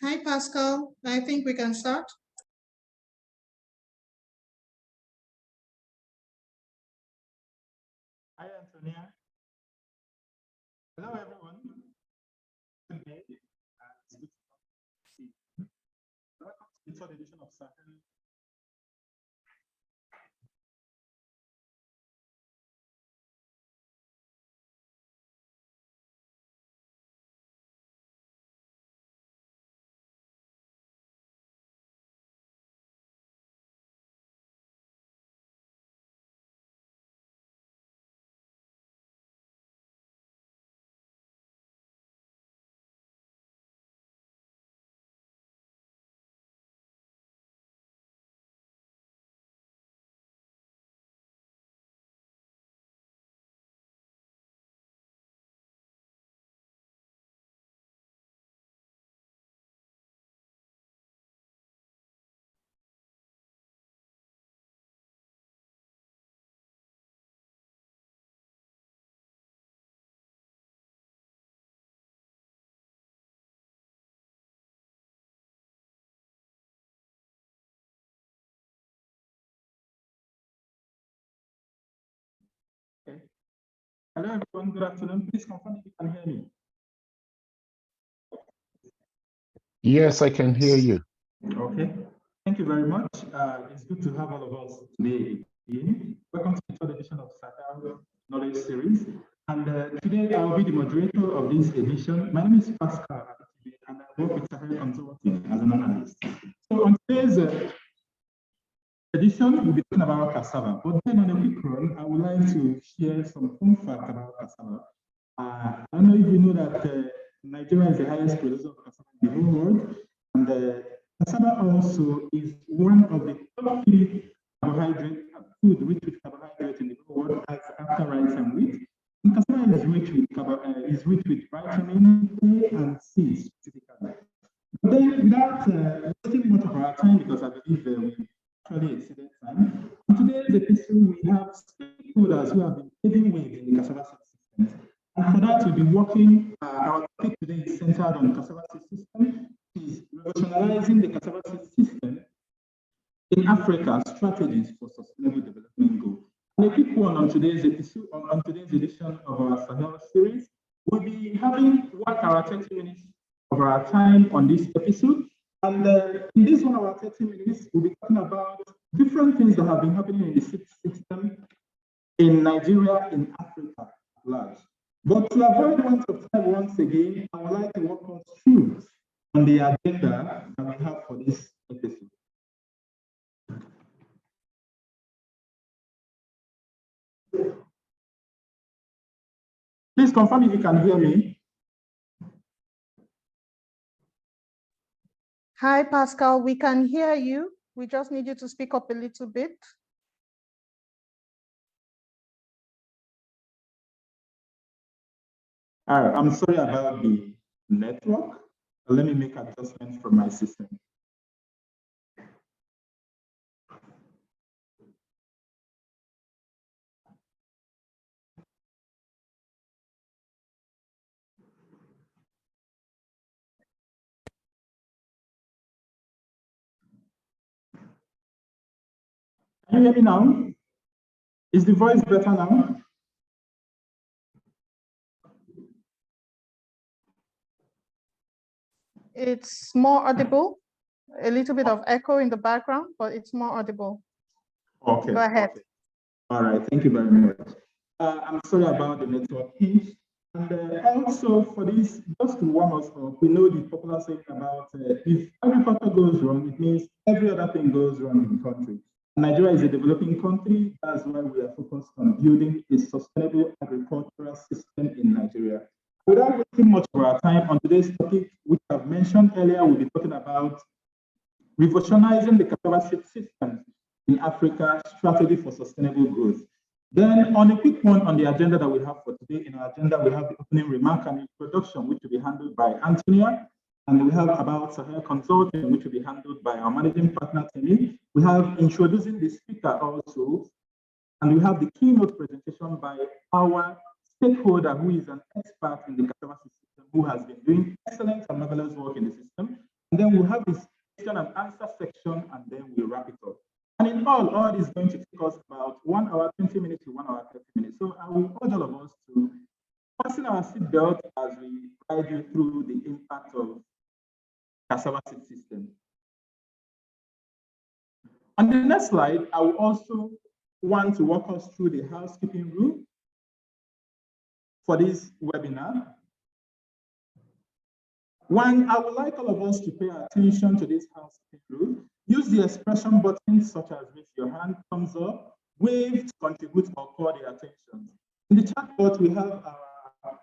Hi, Pascal. I think we can start. Hi, Antonia. Hello, everyone. Good day. It's good to see you. Welcome to the third edition of Sahel. Okay. Hello, everyone. Good afternoon. Please confirm if you can hear me. Yes, I can hear you. Okay. Thank you very much. It's good to have all of us today again. Welcome to the third edition of Sahel Knowledge Series. And today I will be the moderator of this edition. My name is Pascal, and I work with Sahel Consulting as an analyst. So on today's edition, we'll be talking about cassava. But then on a quick run, I would like to share some fun fact about cassava. I don't know if you know that Nigeria is the highest producer of cassava in the whole world. And cassava also is one of the top three carbohydrate food rich with carbohydrates in the whole world, as after rice and wheat. And cassava is rich with vitamin A and C specifically. But then, without wasting much of our time, because I believe we actually exceeded time, on today's episode, we have stakeholders who have been paving way in the cassava seed system. And for that, we'll be working, our topic today is centered on cassava seed system, is revolutionizing the cassava seed system in Africa, strategies for sustainable development goals. And a quick one on today's episode, on today's edition of our Sahel series, we'll be having 1 hour 30 minutes of our time on this episode. And in this 1 hour 30 minutes, we'll be talking about different things that have been happening in the system in Nigeria, in Africa at large. But to avoid waste of time once again, I would like to walk us through on the agenda that we have for this episode. Please confirm if you can hear me. Hi, Pascal. We can hear you. We just need you to speak up a little bit. I'm sorry about the network. Let me make adjustments from my system. Can you hear me now? Is the voice better now? It's more audible, a little bit of echo in the background, but it's more audible. Okay. Go ahead. Okay. All right. Thank you very much. I'm sorry about the network hinge. And also for this, just to warm us up, we know the popular saying about if agriculture goes wrong, it means every other thing goes wrong in the country. Nigeria is a developing country. That's why we are focused on building a sustainable agricultural system in Nigeria. Without wasting much of our time on today's topic, which I've mentioned earlier, we'll be talking about revolutionizing the cassava seed system in Africa, strategy for sustainable growth. Then on a quick one on the agenda that we have for today, in our agenda, we have the opening remark and introduction, which will be handled by Antonia. And we have about Sahel Consulting, which will be handled by our managing partner, Temi. We have introducing the speaker also. And we have the keynote presentation by our stakeholder, who is an expert in the cassava system, who has been doing excellent and marvelous work in the system. And then we'll have this question and answer section, and then we'll wrap it up. And in all is going to take us about 1 hour, 20 minutes to 1 hour, 30 minutes. So I will urge all of us to fasten our seatbelt as we guide you through the impact of cassava seed system. On the next slide, I will also want to walk us through the housekeeping rule for this webinar. One, I would like all of us to pay attention to this housekeeping rule. Use the expression buttons such as raise your hand, thumbs up, wave to contribute or call the attention. In the chat box, we have our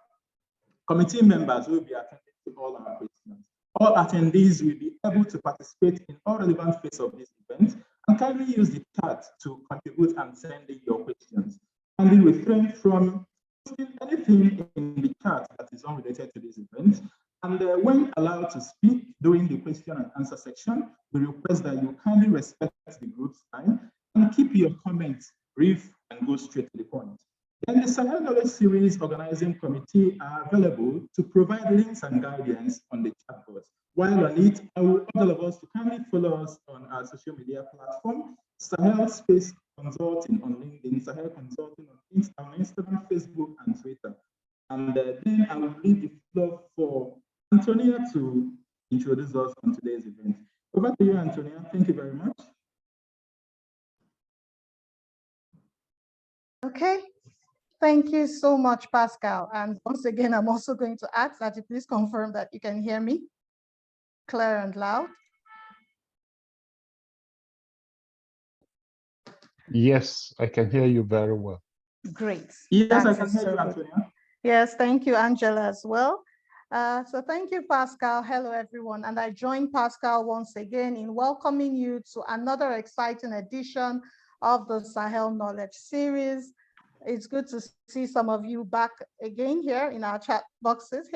committee members who will be attending to all our questions. All attendees will be able to participate in all relevant phases of this event, and kindly use the chat to contribute and send in your questions. Kindly refrain from posting anything in the chat that is unrelated to this event. And when allowed to speak during the question and answer section, we request that you kindly respect the group's time and keep your comments brief and go straight to the point. Then the Sahel Knowledge Series Organizing Committee are available to provide links and guidance on the chat box. While on it, I will urge all of us to kindly follow us on our social media platform, Sahel Space Consulting on LinkedIn, Sahel Consulting on Instagram, Facebook, and Twitter. And then I will leave the floor for Antonia to introduce us on today's event. Over to you, Antonia. Thank you very much. Okay. Thank you so much, Pascal. And once again, I'm also going to ask that you please confirm that you can hear me clear and loud. Yes, I can hear you very well. Great. Yes, I can hear you, Antonia. Yes, thank you, Angela, as well. So thank you, Pascal. Hello, everyone. And I join Pascal once again in welcoming you to another exciting edition of the Sahel Knowledge Series. It's good to see some of you back again here in our chat boxes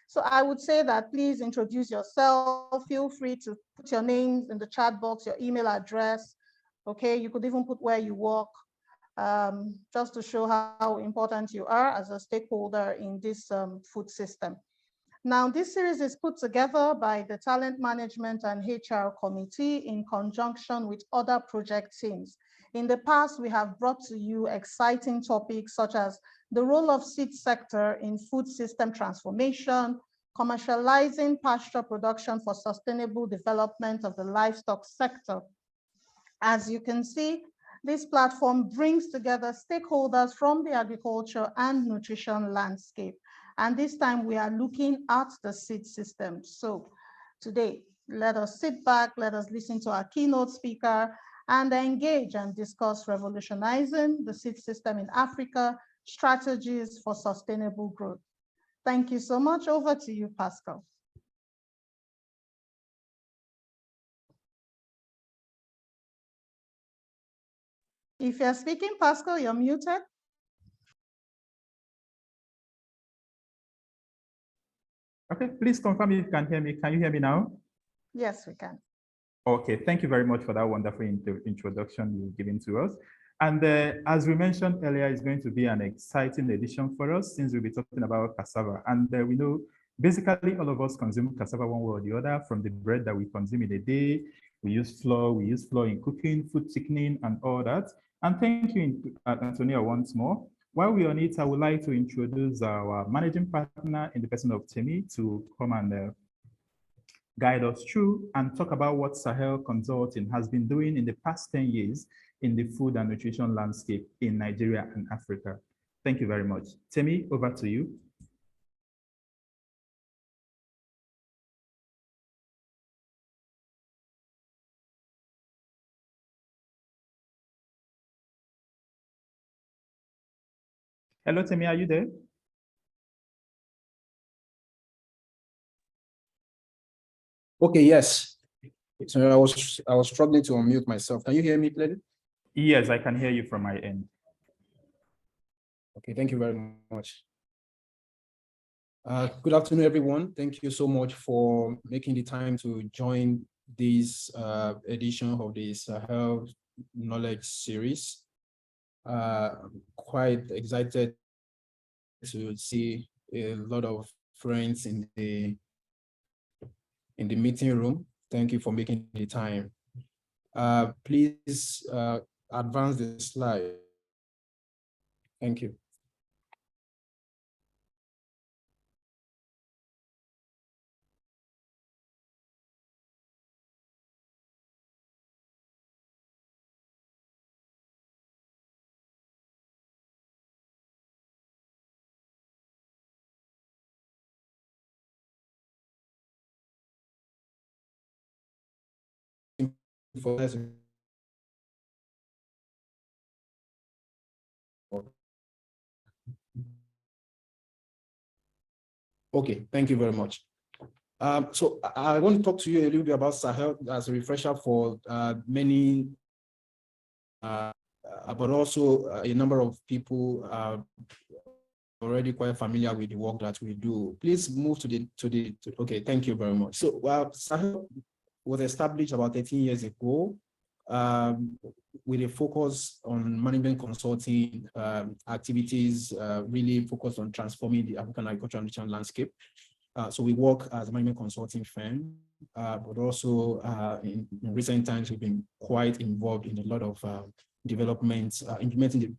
So I would say that please introduce yourself. Feel free to put your names in the chat box, your email address. Okay, you could even put where you work. Just to show how important you are as a stakeholder in this food system. Now, this series is put together by the Talent Management and HR Committee in conjunction with other project teams. In the past, we have brought to you exciting topics such as the role of seed sector in food system transformation, commercializing pasture production for sustainable development of the livestock sector. As you can see, this platform brings together stakeholders from the agriculture and nutrition landscape. And this time we are looking at the seed system. So today, let us sit back, let us listen to our keynote speaker and engage and discuss revolutionizing the seed system in Africa, strategies for sustainable growth. Thank you so much. Over to you, Pascal. If you're speaking, Pascal, you're muted. Okay, please confirm if you can hear me. Can you hear me now? Yes, we can. Okay, thank you very much for that wonderful introduction you've given to us. And as we mentioned earlier, it's going to be an exciting edition for us since we'll be talking about cassava. And we know basically all of us consume cassava one way or the other, from the bread that we consume in a day. We use flour in cooking, food thickening, and all that. And thank you, Antonia, once more. While we're on it, I would like to introduce our managing partner in the person of Temi to come and guide us through and talk about what Sahel Consulting has been doing in the past 10 years in the food and nutrition landscape in Nigeria and Africa. Thank you very much. Temi, over to you. Hello, Temi, are you there? Okay, yes. So I was struggling to unmute myself. Can you hear me clearly? Yes, I can hear you from my end. Okay, thank you very much. Good afternoon, everyone. Thank you so much for making the time to join this edition of the Sahel Knowledge Series. Quite excited to see a lot of friends in in the meeting room. Thank you for making the time. Please advance the slide. Thank you. Okay, thank you very much. So I want to talk to you a little bit about Sahel as a refresher for many, but also a number of people are already quite familiar with the work that we do. Please move okay, thank you very much. So Sahel was established about 13 years ago with a focus on management consulting activities, really focused on transforming the African agricultural and nutrition landscape. So we work as a management consulting firm, but also in recent times, we've been quite involved in a lot of developments, implementing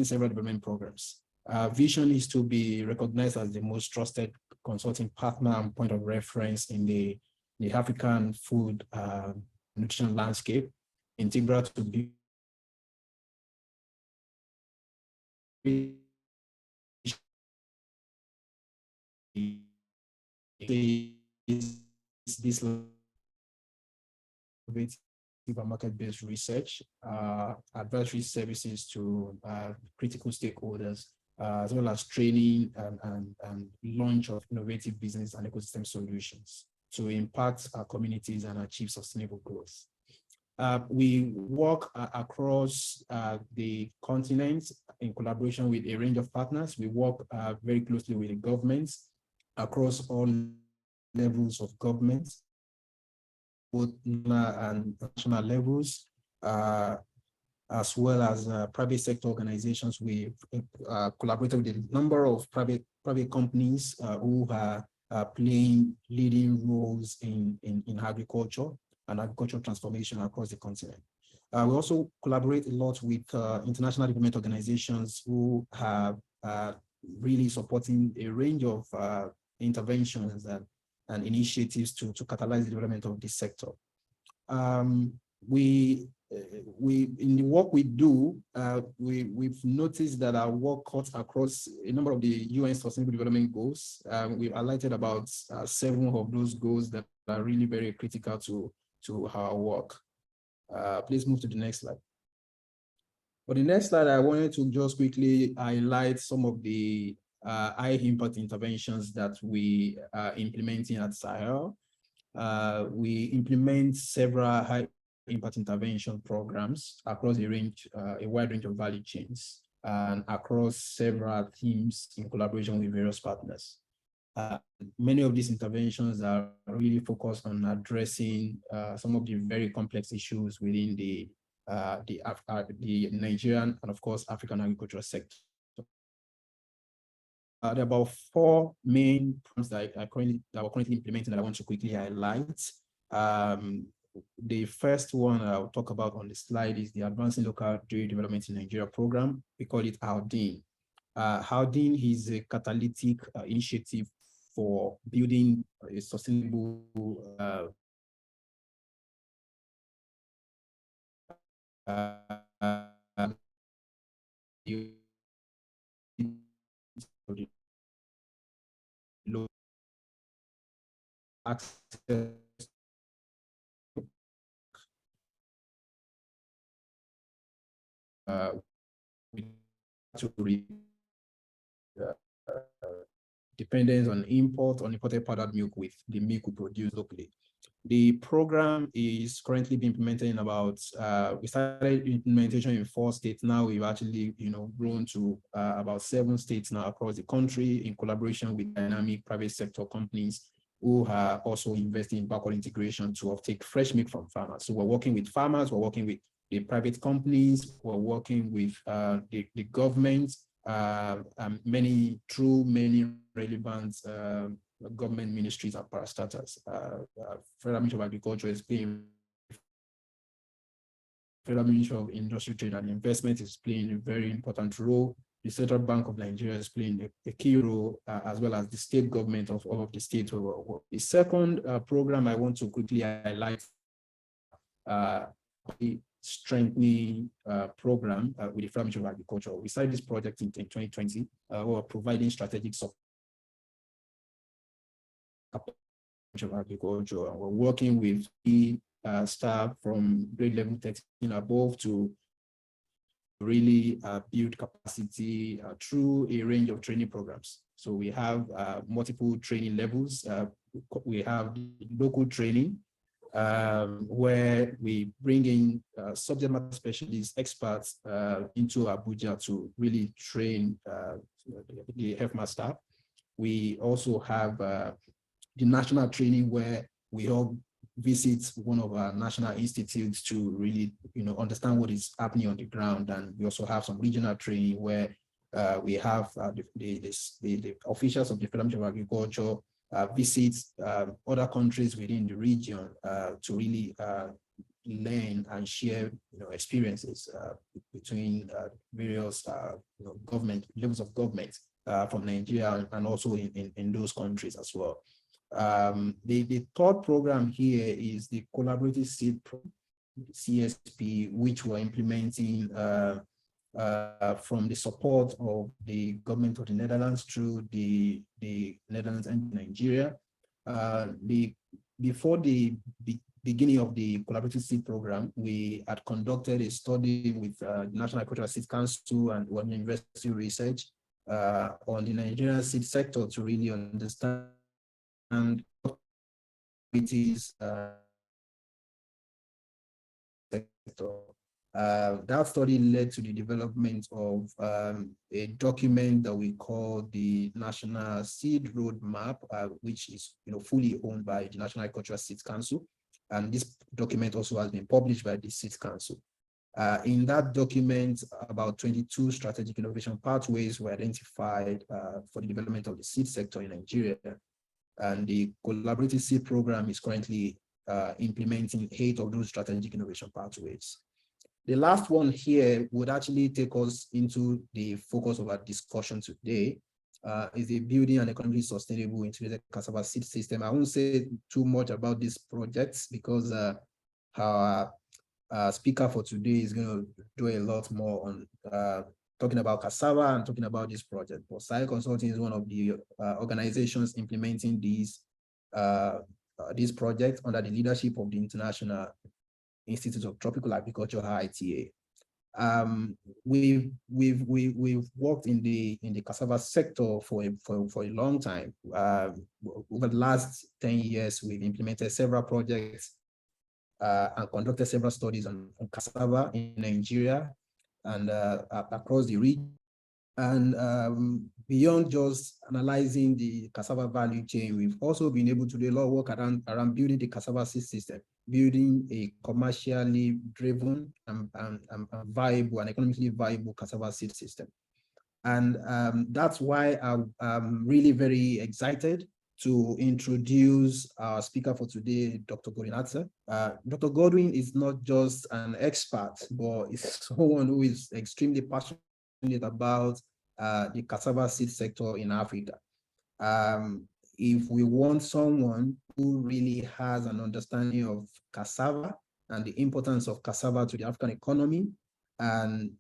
several development programs. Vision is to be recognized as the most trusted consulting partner and point of reference in the African food nutrition landscape, integral to be this market-based research, advisory services to critical stakeholders, as well as training and launch of innovative business and ecosystem solutions to impact our communities and achieve sustainable growth. We work across the continent in collaboration with a range of partners. We work very closely with the governments across all levels of government, both national and national levels, as well as private sector organizations. We collaborated with a number of private companies who are playing leading roles in agriculture and agricultural transformation across the continent. We also collaborate a lot with international development organizations who have really supporting a range of interventions and initiatives to catalyze the development of this sector. We in the work we do, we've noticed that our work cuts across a number of the UN Sustainable Development Goals. We've highlighted about 7 of those goals that are really very critical to our work. Please move to the next slide. For the next slide, I wanted to just quickly highlight some of the high impact interventions that we are implementing at Sahel. We implement several high impact intervention programs across a wide range of value chains and across several teams in collaboration with various partners. Many of these interventions are really focused on addressing some of the very complex issues within the Nigerian and, of course, African agricultural sector. There are about 4 main programs that we're currently implementing that I want to quickly highlight. The first one I'll talk about on the slide is the Advancing Local Dairy Development in Nigeria program. We call it HALDIN. HALDIN is a catalytic initiative for building a sustainable access dependence on imported powdered milk with the milk we produce locally. The program is currently being implemented in about, we started implementation in 4 states. Now we've actually, grown to about 7 states now across the country in collaboration with dynamic private sector companies who are also investing in backward integration to uptake fresh milk from farmers. So we're working with farmers, we're working with the private companies, we're working with the government, many relevant government ministries and parastatals. Federal Ministry of Agriculture is playing, Federal Ministry of Industry, Trade and Investment is playing a very important role. The Central Bank of Nigeria is playing a key role, as well as the state government of all of the states. The second program I want to quickly highlight, the strengthening program with the Federal Ministry of Agriculture. We started this project in 2020. We're providing strategic support of agriculture, and we're working with the staff from grade level 13 above to really build capacity through a range of training programs. So we have multiple training levels. We have local training, where we bring in subject matter specialists, experts into Abuja to really train the HEFMA staff. We also have the national training, where we all visit one of our national institutes to really, understand what is happening on the ground. And we also have some regional training where we have the officials of the Federal Ministry of Agriculture visit other countries within the region to really learn and share, experiences between various government levels of government from Nigeria and also in those countries as well. The third program here is the Collaborative Seed Program, CSP, which we're implementing from the support of the government of the Netherlands through the Netherlands and Nigeria. Before the beginning of the Collaborative Seed Program, we had conducted a study with the National Agricultural Seed Council and one university research on the Nigerian seed sector to really understand what it is sector. That study led to the development of a document that we call the National Seed Roadmap, which is fully owned by the National Agricultural Seeds Council. And this document also has been published by the Seeds Council. In that document, about 22 strategic innovation pathways were identified for the development of the seed sector in Nigeria. And the Collaborative Seed Program is currently implementing 8 of those strategic innovation pathways. The last one here would actually take us into the focus of our discussion today, is the building an economically sustainable integrated cassava seed system. I won't say too much about this project because our speaker for today is going to do a lot more on talking about cassava and talking about this project. But Sahel Consulting is one of the organizations implementing this project under the leadership of the International Institute of Tropical Agriculture, ITA. We've worked in the cassava sector for a long time. Over the last 10 years, we've implemented several projects and conducted several studies on cassava in Nigeria and across the region. And beyond just analyzing the cassava value chain, we've also been able to do a lot of work around building the cassava seed system, building a commercially driven and viable and economically viable cassava seed system. And that's why I'm really very excited to introduce our speaker for today, Dr. Godwin Atse. Dr. Godwin is not just an expert, but is someone who is extremely passionate about the cassava seed sector in Africa. If we want someone who really has an understanding of cassava and the importance of cassava to the African economy, and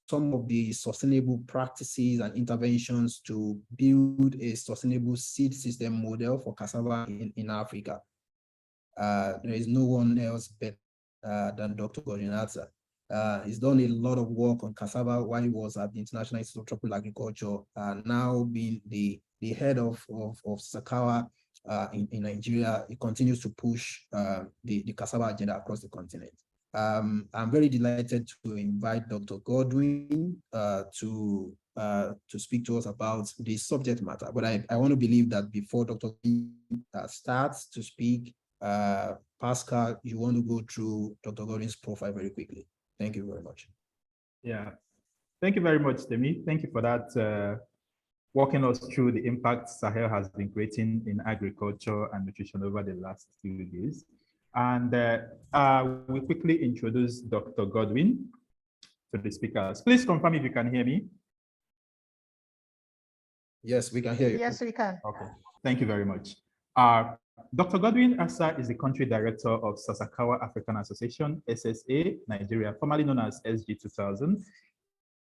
some of the sustainable practices and interventions to build a sustainable seed system model for cassava in Africa, there is no one else better than Dr. Godwin Atse. He's done a lot of work on cassava while he was at the International Institute of Tropical Agriculture, now being the head of Sakawa in Nigeria. He continues to push the cassava agenda across the continent. I'm very delighted to invite Dr. Godwin to speak to us about the subject matter. But I want to believe that before Dr. Godwin starts to speak, Pascal, you want to go through Dr. Godwin's profile very quickly. Thank you very much. Yeah, thank you very much, Demi. Thank you for that walking us through the impact Sahel has been creating in agriculture and nutrition over the last few years. And we quickly introduce Dr. Godwin to the speakers. Please confirm if you can hear me. Yes, we can hear you. Yes, we can. Okay, thank you very much. Dr. Godwin Asa is the country director of Sasakawa African Association, SSA, Nigeria, formerly known as SG 2000.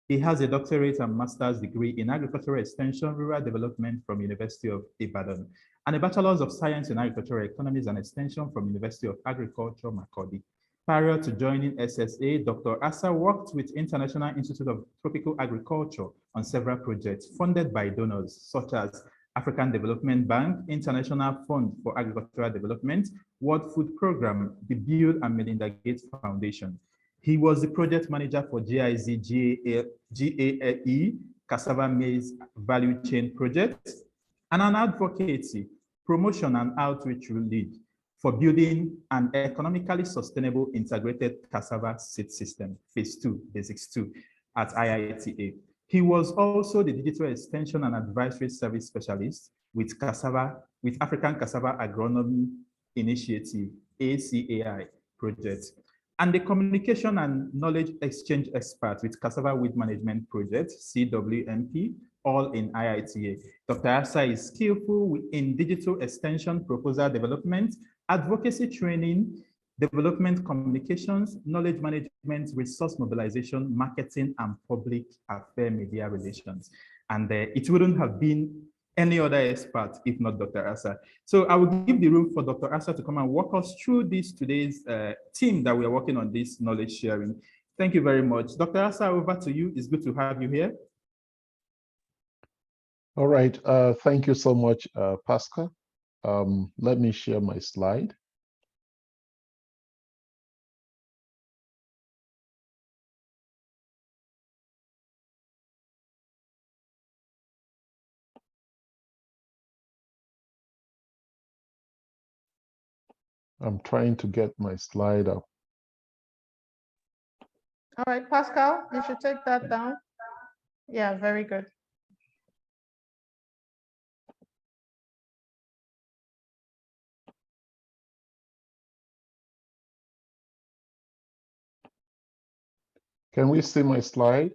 He has a doctorate and master's degree in agricultural extension, rural development from University of Ibadan, and a bachelor's of science in agricultural economies and extension from University of Agriculture, Makurdi. Prior to joining SSA, Dr. Asa worked with International Institute of Tropical Agriculture on several projects funded by donors such as African Development Bank, International Fund for Agricultural Development, World Food Program, the Bill and Melinda Gates Foundation. He was the project manager for GIZ GALE, Cassava Maize Value Chain Project, and an advocacy, promotion, and outreach lead for building an economically sustainable integrated cassava seed system, phase 2, basics 2, at IITA. He was also the digital extension and advisory service specialist with African Cassava Agronomy Initiative, ACAI project, and the communication and knowledge exchange expert with Cassava Weed Management Project, CWMP, all in IITA. Dr. Asa is skillful in digital extension proposal development, advocacy training, development communications, knowledge management, resource mobilization, marketing, and public affairs media relations. And it wouldn't have been any other expert if not Dr. Asa. So I will give the room for Dr. Asa to come and walk us through today's team that we are working on this knowledge sharing. Thank you very much. Dr. Asa, over to you. It's good to have you here. All right. Thank you so much, Pascal. Let me share my slide. I'm trying to get my slide up. All right, Pascal, you should take that down. Yeah, very good. Can we see my slide?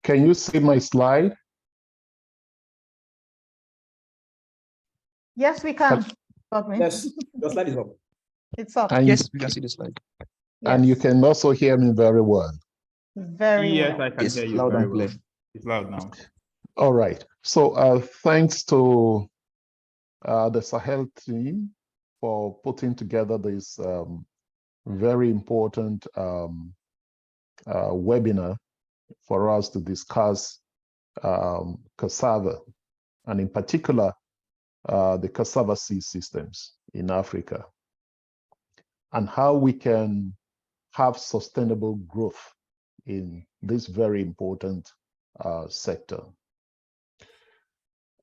Can you see my slide? Yes, we can. Yes, your slide is up. It's up. And Yes, we can see the slide. And you Yes, can also hear me very well. very Yes, well. I can It's hear you loud very and well. clear. It's loud now. All right. So thanks to the Sahel team for putting together this very important webinar for us to discuss cassava, and in particular, the cassava seed systems in Africa, and how we can have sustainable growth in this very important sector.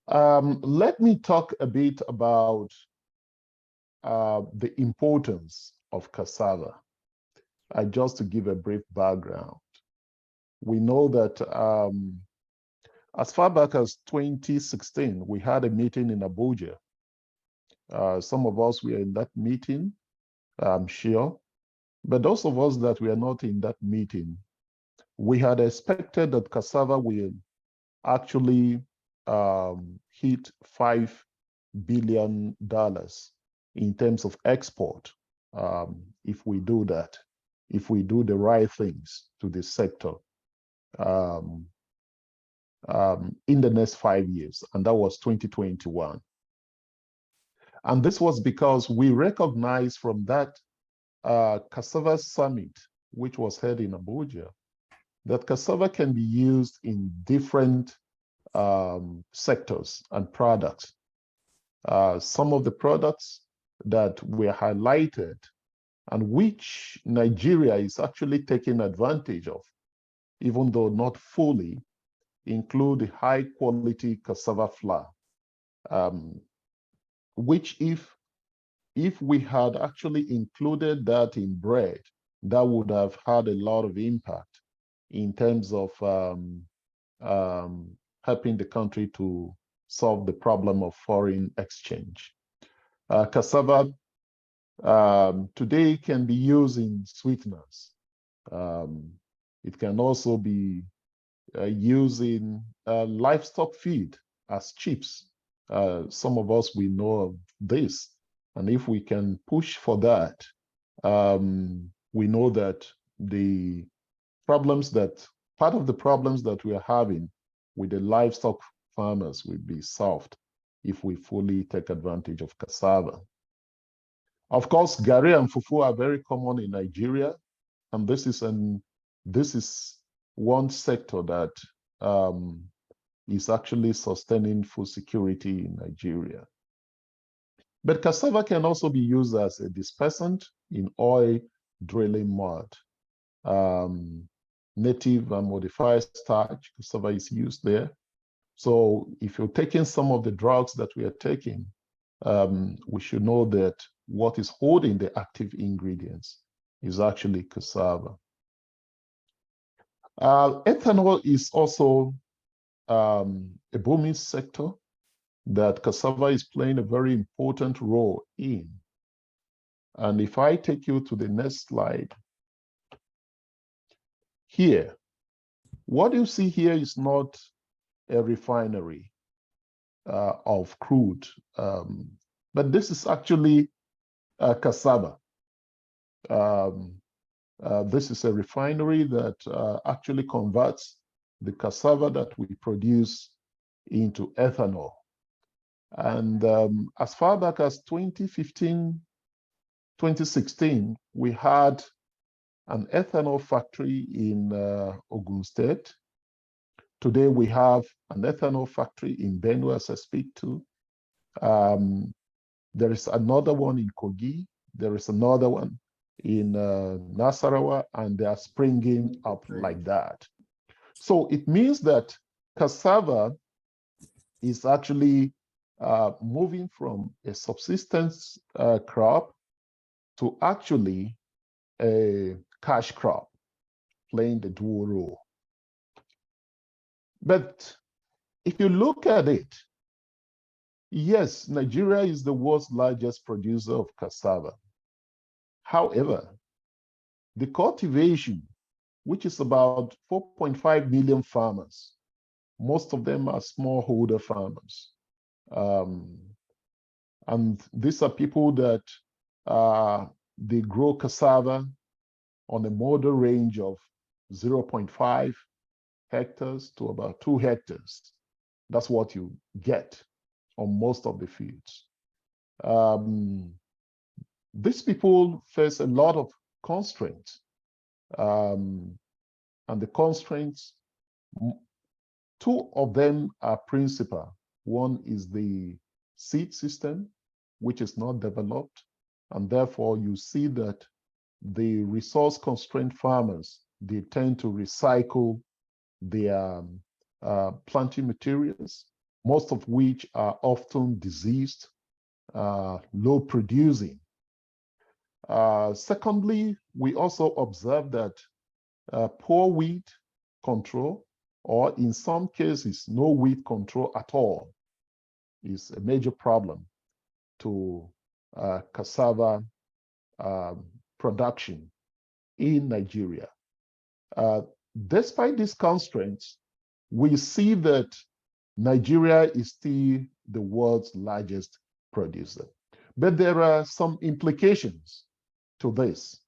Let me talk a bit about the importance of cassava. Just to give a brief background, we know that as far back as 2016, we had a meeting in Abuja. Some of us were in that meeting, I'm sure. But those of us that were not in that meeting, we had expected that cassava will actually hit $5 billion in terms of export if we do that, if we do the right things to this sector in the next 5 years, and that was 2021. And this was because we recognized from that cassava summit, which was held in Abuja, that cassava can be used in different sectors and products. Some of the products that were highlighted and which Nigeria is actually taking advantage of, even though not fully, include the high quality cassava flour, which if we had actually included that in bread, that would have had a lot of impact in terms of helping the country to solve the problem of foreign exchange. Cassava today can be used in sweeteners. It can also be used in livestock feed as chips. Some of us, we know of this. And if we can push for that, we know that the problems that, part of the problems that we are having with the livestock farmers will be solved if we fully take advantage of cassava. Of course, gari and fufu are very common in Nigeria, and this is one sector that is actually sustaining food security in Nigeria. But cassava can also be used as a dispersant in oil drilling mud. Native and modified starch, cassava is used there. So if you're taking some of the drugs that we are taking, we should know that what is holding the active ingredients is actually cassava. Ethanol is also a booming sector that cassava is playing a very important role in. And if I take you to the next slide, here, what you see here is not a refinery of crude, but this is actually cassava. This is a refinery that actually converts the cassava that we produce into ethanol. And as far back as 2015, 2016, we had an ethanol factory in Ogun State. Today we have an ethanol factory in Benue as I speak to. There is another one in Kogi. There is another one in Nasarawa, and they are springing up like that. So it means that cassava is actually moving from a subsistence crop to actually a cash crop, playing the dual role. But if you look at it, yes, Nigeria is the world's largest producer of cassava. However, the cultivation, which is about 4.5 million farmers, most of them are smallholder farmers. And these are people that they grow cassava on a model range of 0.5 hectares to about 2 hectares. That's what you get on most of the fields. These people face a lot of constraints. And the constraints, 2 of them are principal. One is the seed system, which is not developed. And therefore, you see that the resource-constrained farmers, they tend to recycle their planting materials, most of which are often diseased, low producing. Secondly, we also observe that poor weed control, or in some cases, no weed control at all, is a major problem to cassava production in Nigeria. Despite these constraints, we see that Nigeria is still the world's largest producer. But there are some implications to this.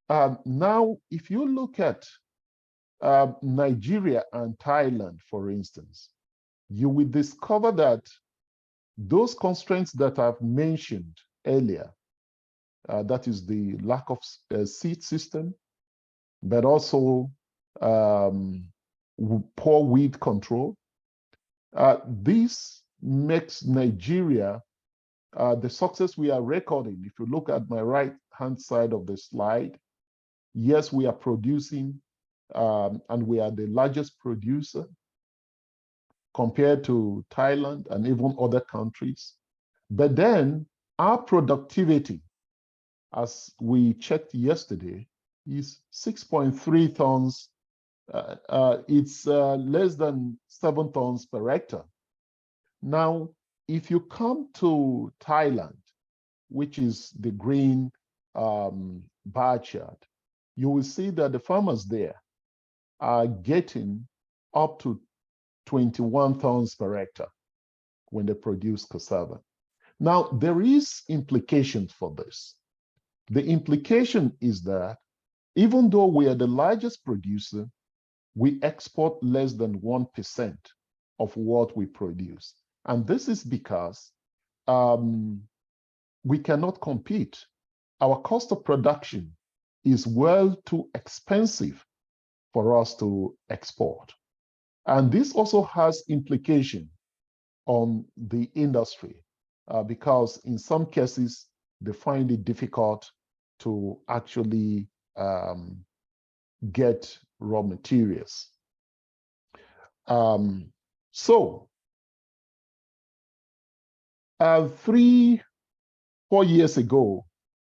Now, if you look at Nigeria and Thailand, for instance, you will discover that those constraints that I've mentioned earlier, that is the lack of seed system, but also poor weed control. This makes Nigeria the success we are recording. If you look at my right-hand side of the slide, yes, we are producing, and we are the largest producer compared to Thailand and even other countries. But then our productivity as we checked yesterday, is 6.3 tons. It's less than 7 tons per hectare. Now, if you come to Thailand, which is the green bar chart, you will see that the farmers there are getting up to 21 tons per hectare when they produce cassava. Now, there is implications for this. The implication is that even though we are the largest producer, we export less than 1% of what we produce. And this is because we cannot compete. Our cost of production is well too expensive for us to export. And this also has implication on the industry because in some cases, they find it difficult to actually get raw materials. So 3-4 years ago,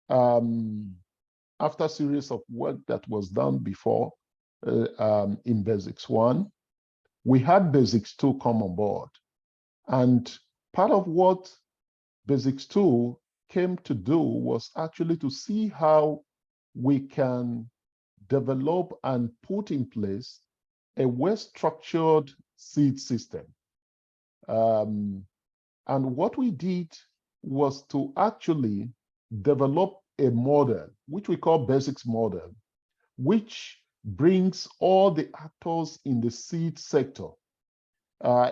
after a series of work that was done before in Basics 1, we had Basics 2 come on board. And part of what Basics 2 came to do was actually to see how we can develop and put in place a well-structured seed system. And what we did was to actually develop a model, which we call Basics model, which brings all the actors in the seed sector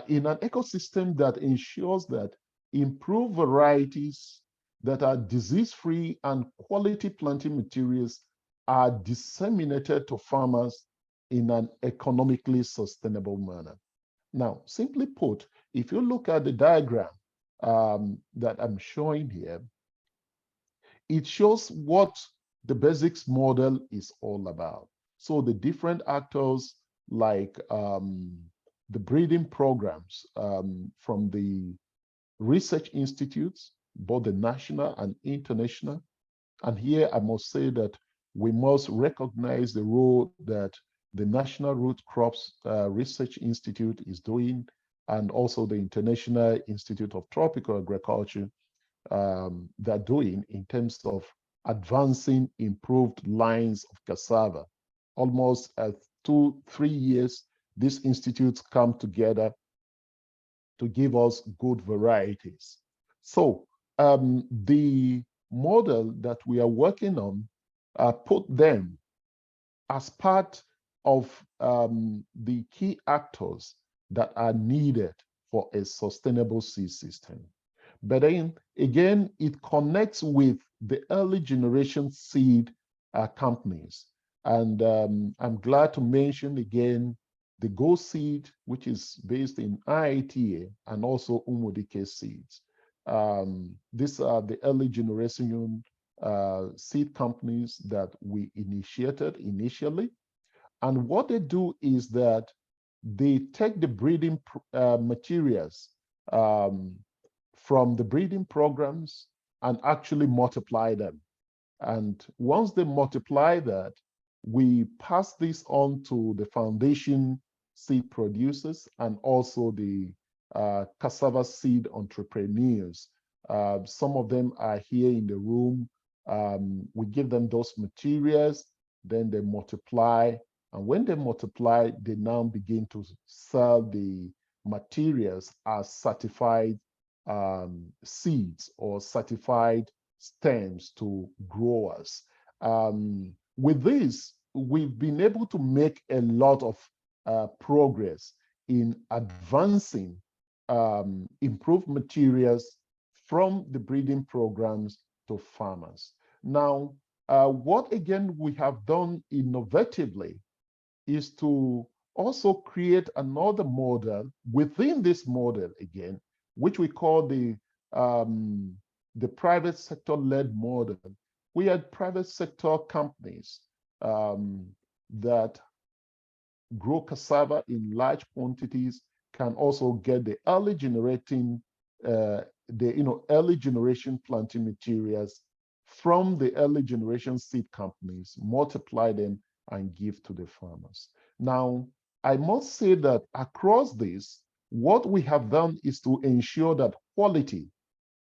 in an ecosystem that ensures that improved varieties that are disease-free and quality planting materials are disseminated to farmers in an economically sustainable manner. Now, simply put, if you look at the diagram that I'm showing here, it shows what the Basics model is all about. So the different actors like the breeding programs from the research institutes, both the national and international. And here I must say that we must recognize the role that the National Root Crops Research Institute is doing, and also the International Institute of Tropical Agriculture they're doing in terms of advancing improved lines of cassava. Almost 2-3 years, these institutes come together to give us good varieties. So the model that we are working on put them as part of the key actors that are needed for a sustainable seed system. But then again, it connects with the early generation seed companies. And I'm glad to mention again the Go Seed, which is based in IITA, and also Umudike Seeds. These are the early generation seed companies that we initiated initially. And what they do is that they take the breeding materials from the breeding programs and actually multiply them. And once they multiply that, we pass this on to the foundation seed producers and also the cassava seed entrepreneurs. Some of them are here in the room. We give them those materials, then they multiply. And when they multiply, they now begin to sell the materials as certified seeds or certified stems to growers. With this, we've been able to make a lot of progress in advancing improved materials from the breeding programs to farmers. Now, what again we have done innovatively is to also create another model within this model again, which we call the private sector-led model. We had private sector companies that grow cassava in large quantities, can also get the early generating, early generation planting materials from the early generation seed companies, multiply them, and give to the farmers. Now, I must say that across this, what we have done is to ensure that quality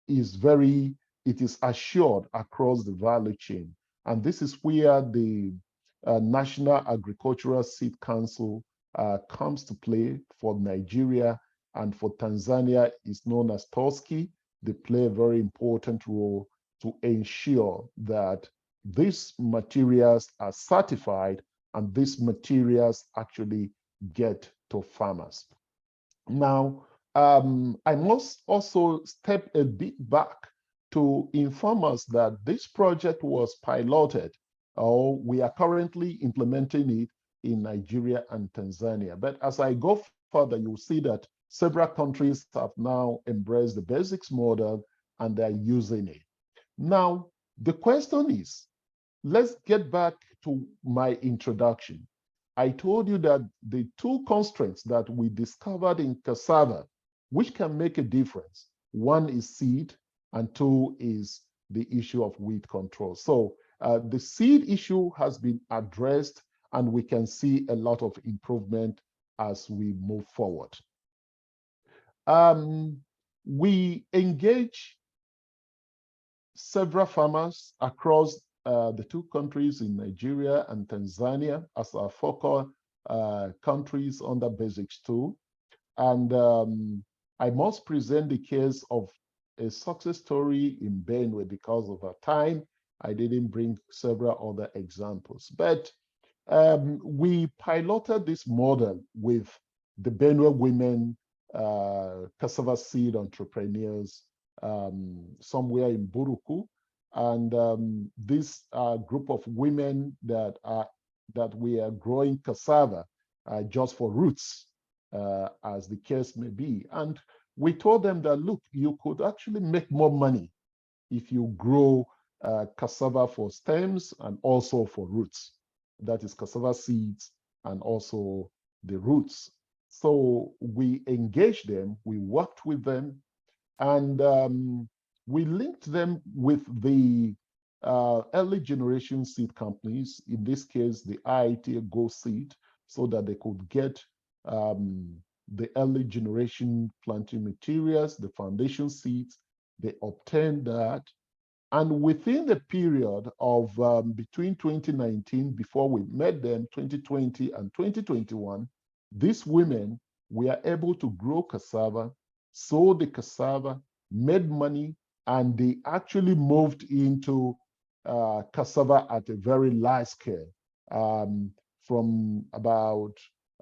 it is assured across the value chain. And this is where the National Agricultural Seed Council comes to play. For Nigeria and for Tanzania is known as TOSCI. They play a very important role to ensure that these materials are certified and these materials actually get to farmers. Now, I must also step a bit back to inform us that this project was piloted, or we are currently implementing it in Nigeria and Tanzania. But as I go further, you'll see that several countries have now embraced the basics model and they're using it. Now, the question is, let's get back to my introduction. I told you that the two constraints that we discovered in cassava, which can make a difference, one is seed and two is the issue of weed control. So the seed issue has been addressed and we can see a lot of improvement as we move forward. We engage several farmers across the two countries in Nigeria and Tanzania as our focal countries under Basics 2. And I must present the case of a success story in Benue. Because of our time, I didn't bring several other examples. But we piloted this model with the Benue women cassava seed entrepreneurs somewhere in Buruku. And this group of women that we are growing cassava just for roots, as the case may be. And we told them that, look, you could actually make more money if you grow cassava for stems and also for roots. That is cassava seeds and also the roots. So we engaged them, we worked with them, and we linked them with the early generation seed companies, in this case, the IIT Go Seed, so that they could get the early generation planting materials, the foundation seeds. They obtained that. And within the period of between 2019, before we met them, 2020 and 2021, these women were able to grow cassava, sold the cassava, made money, and they actually moved into cassava at a very large scale, from about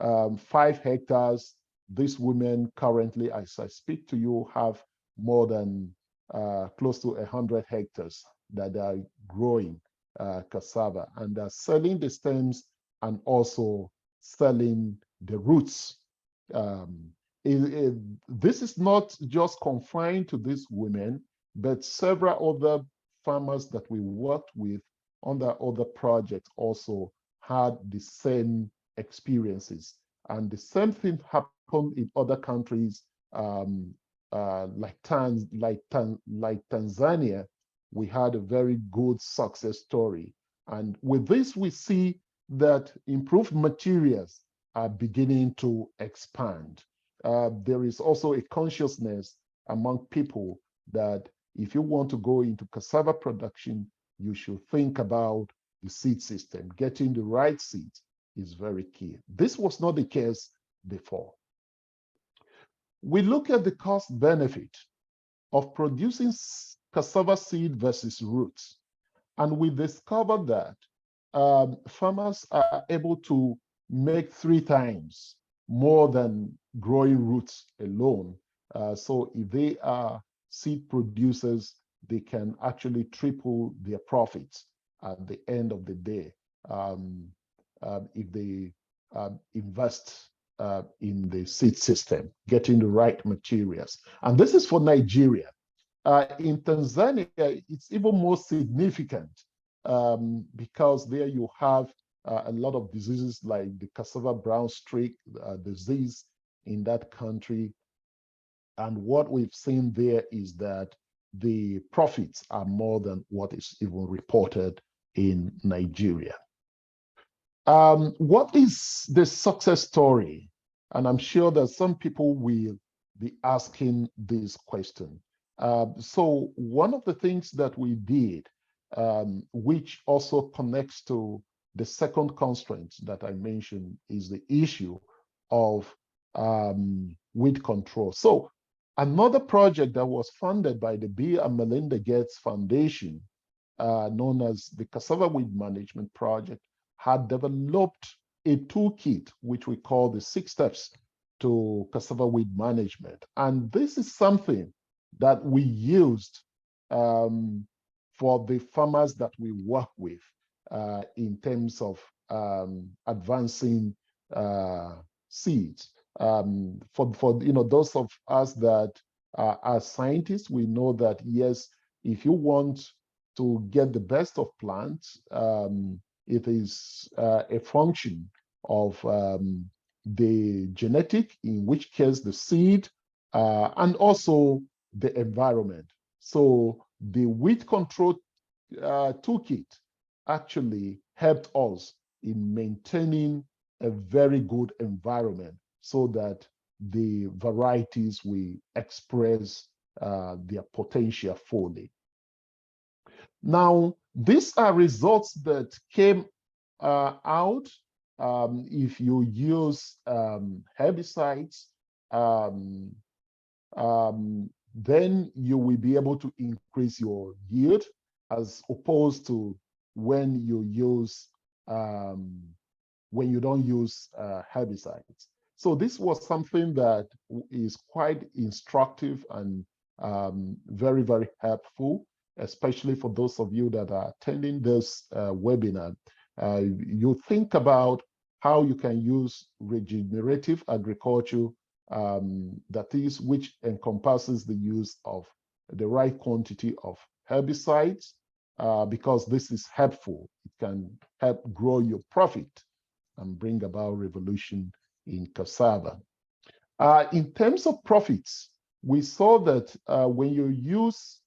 5 hectares. These women currently, as I speak to you, have more than close to 100 hectares that are growing cassava, and they're selling the stems and also selling the roots. This is not just confined to these women, but several other farmers that we worked with under other projects also had the same experiences. And the same thing happened in other countries, like Tanzania. We had a very good success story. And with this, we see that improved materials are beginning to expand. There is also a consciousness among people that if you want to go into cassava production, you should think about the seed system. Getting the right seeds is very key. This was not the case before. We look at the cost benefit of producing cassava seed versus roots, and we discovered that farmers are able to make 3 times more than growing roots alone. So if they are seed producers, they can actually triple their profits at the end of the day if they invest in the seed system, getting the right materials. And this is for Nigeria. In Tanzania, it's even more significant because there you have a lot of diseases like the cassava brown streak disease in that country. And what we've seen there is that the profits are more than what is even reported in Nigeria. What is the success story? And I'm sure that some people will be asking this question. So one of the things that we did, which also connects to the second constraint that I mentioned, is the issue of weed control. So another project that was funded by the Bill and Melinda Gates Foundation, known as the Cassava Weed Management Project, had developed a toolkit, which we call the 6 steps to cassava weed management. And this is something that we used for the farmers that we work with in terms of advancing seeds. For those of us that are scientists, we know that yes, if you want to get the best of plants, it is a function of the genetic, in which case the seed, and also the environment. So the weed control toolkit actually helped us in maintaining a very good environment so that the varieties will express their potential fully. Now, these are results that came out if you use herbicides, then you will be able to increase your yield as opposed to when you use when you don't use herbicides. So this was something that is quite instructive and very, very helpful, especially for those of you that are attending this webinar. You think about how you can use regenerative agriculture, that is, which encompasses the use of the right quantity of herbicides, because this is helpful. It can help grow your profit and bring about revolution in cassava. In terms of profits, we saw that when you use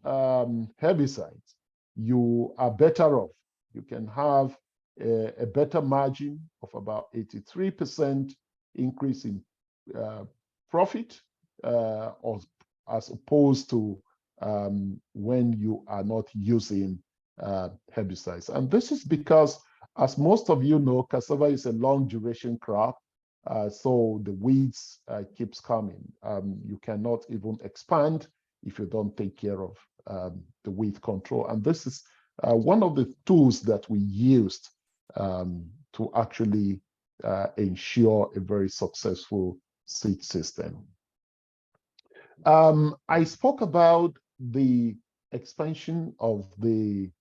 herbicides, you are better off. You can have a better margin of about 83% increase in profit, or as opposed to when you are not using herbicides. And this is because, as most of you know, cassava is a long duration crop. So the weeds keeps coming. You cannot even expand if you don't take care of the weed control. And this is one of the tools that we used to actually ensure a very successful seed system. I spoke about the expansion of the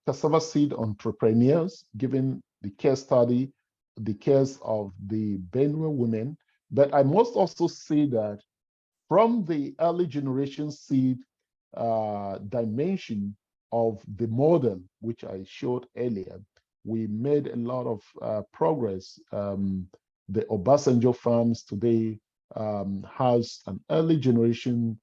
cassava seed entrepreneurs, given the case study, the case of the Benue women. But I must also say that from the early generation seed dimension of the model, which I showed earlier, we made a lot of progress. The Obasanjo Farms today has an early generation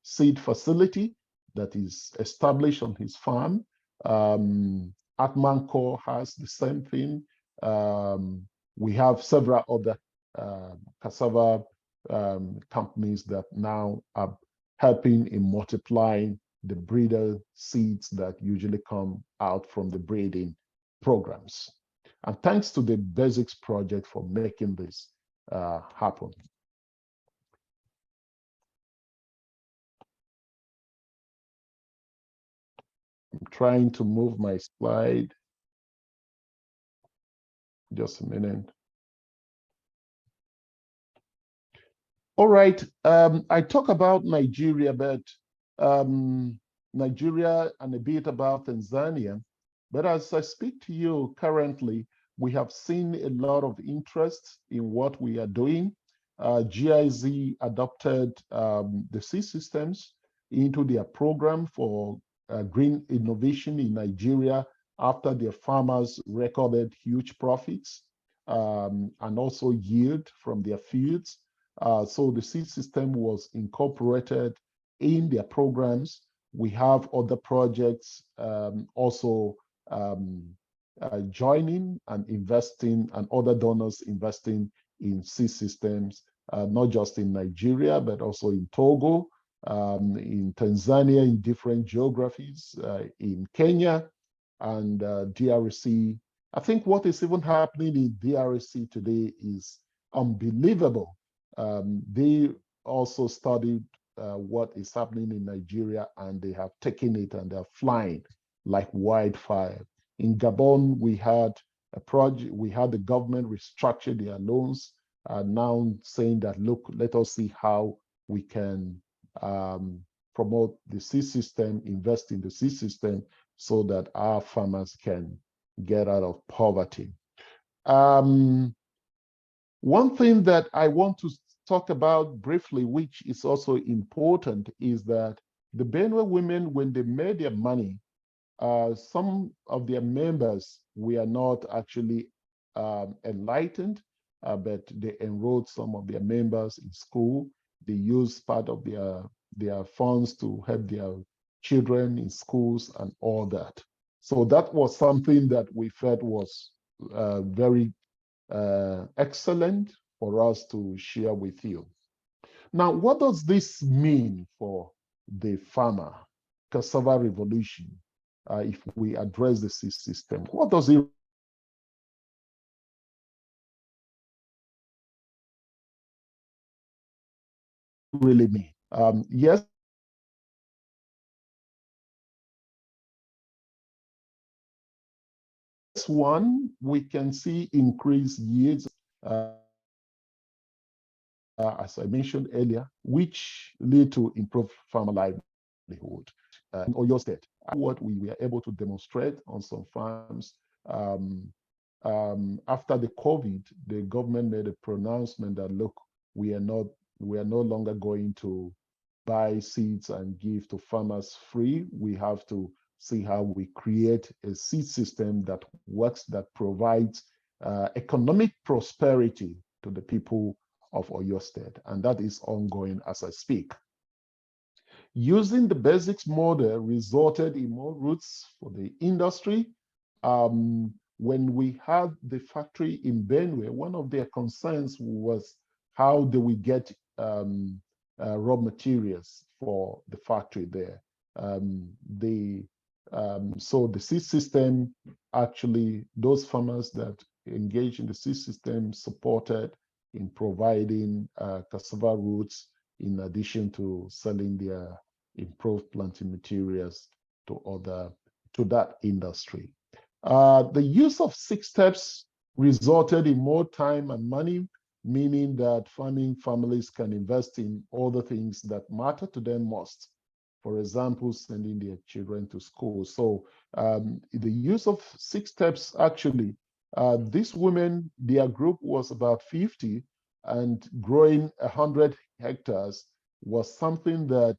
seed facility that is established on his farm. Atmanco has the same thing. We have several other cassava companies that now are helping in multiplying the breeder seeds that usually come out from the breeding programs. And thanks to the Basics Project for making this happen. I'm trying to move my slide. Just a minute. All right, I talk about Nigeria, but Nigeria and a bit about Tanzania. But as I speak to you currently, we have seen a lot of interest in what we are doing. GIZ adopted the seed systems into their program for green innovation in Nigeria after their farmers recorded huge profits and also yield from their fields. So the seed system was incorporated in their programs. We have other projects also joining and investing, and other donors investing in seed systems, not just in Nigeria, but also in Togo, in Tanzania, in different geographies, in Kenya and DRC. I think what is even happening in DRC today is unbelievable. They also studied what is happening in Nigeria, and they have taken it and they're flying like wildfire. In Gabon, we had a project, we had the government restructure their loans, now saying that, look, let us see how we can promote the seed system, invest in the seed system so that our farmers can get out of poverty. One thing that I want to talk about briefly, which is also important, is that the Benue women, when they made their money, some of their members were not actually enlightened, but they enrolled some of their members in school. They used part of their funds to help their children in schools and all that. So that was something that we felt was very excellent for us to share with you. Now, what does this mean for the farmer, cassava revolution, if we address the seed system? What does it really mean? Yes, one, we can see increased yields, as I mentioned earlier, which lead to improved farmer livelihood. In Oyo State, what we were able to demonstrate on some farms, after the COVID, the government made a pronouncement that, look, we are no longer going to buy seeds and give to farmers free. We have to see how we create a seed system that works, that provides economic prosperity to the people of Oyo State, and that is ongoing as I speak. Using the basics model resulted in more routes for the industry. When we had the factory in Benue, one of their concerns was how do we get raw materials for the factory there. So the seed system, actually, those farmers that engage in the seed system supported in providing cassava roots in addition to selling their improved planting materials to that industry. The use of 6 steps resulted in more time and money, meaning that farming families can invest in all the things that matter to them most. For example, sending their children to school. So the use of 6 steps, actually, these women, their group was about 50, and growing 100 hectares was something that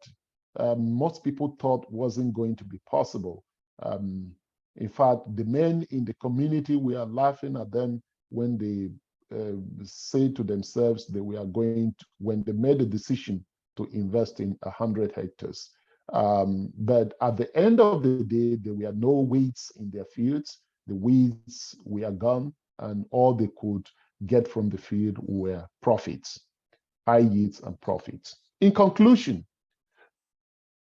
most people thought wasn't going to be possible. In fact, the men in the community, we are laughing at them when they say to themselves that we are going to, when they made a decision to invest in 100 hectares. But at the end of the day, there were no weeds in their fields. The weeds were gone, and all they could get from the field were profits, high yields and profits. In conclusion,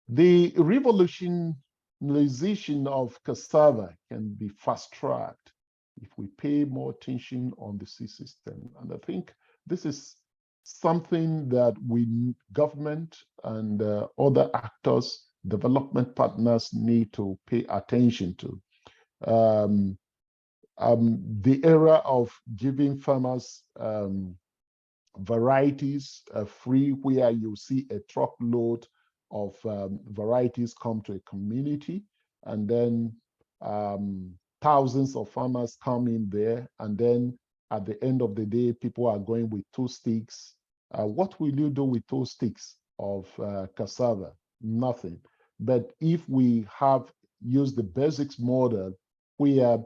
the revolutionization of cassava can be fast-tracked if we pay more attention on the seed system. And I think this is something that we, government and other actors, development partners, need to pay attention to. The era of giving farmers varieties free, where you see a truckload of varieties come to a community, and then thousands of farmers come in there, and then at the end of the day, people are going with 2 sticks. What will you do with 2 sticks of cassava? Nothing. But if we have used the basics model, where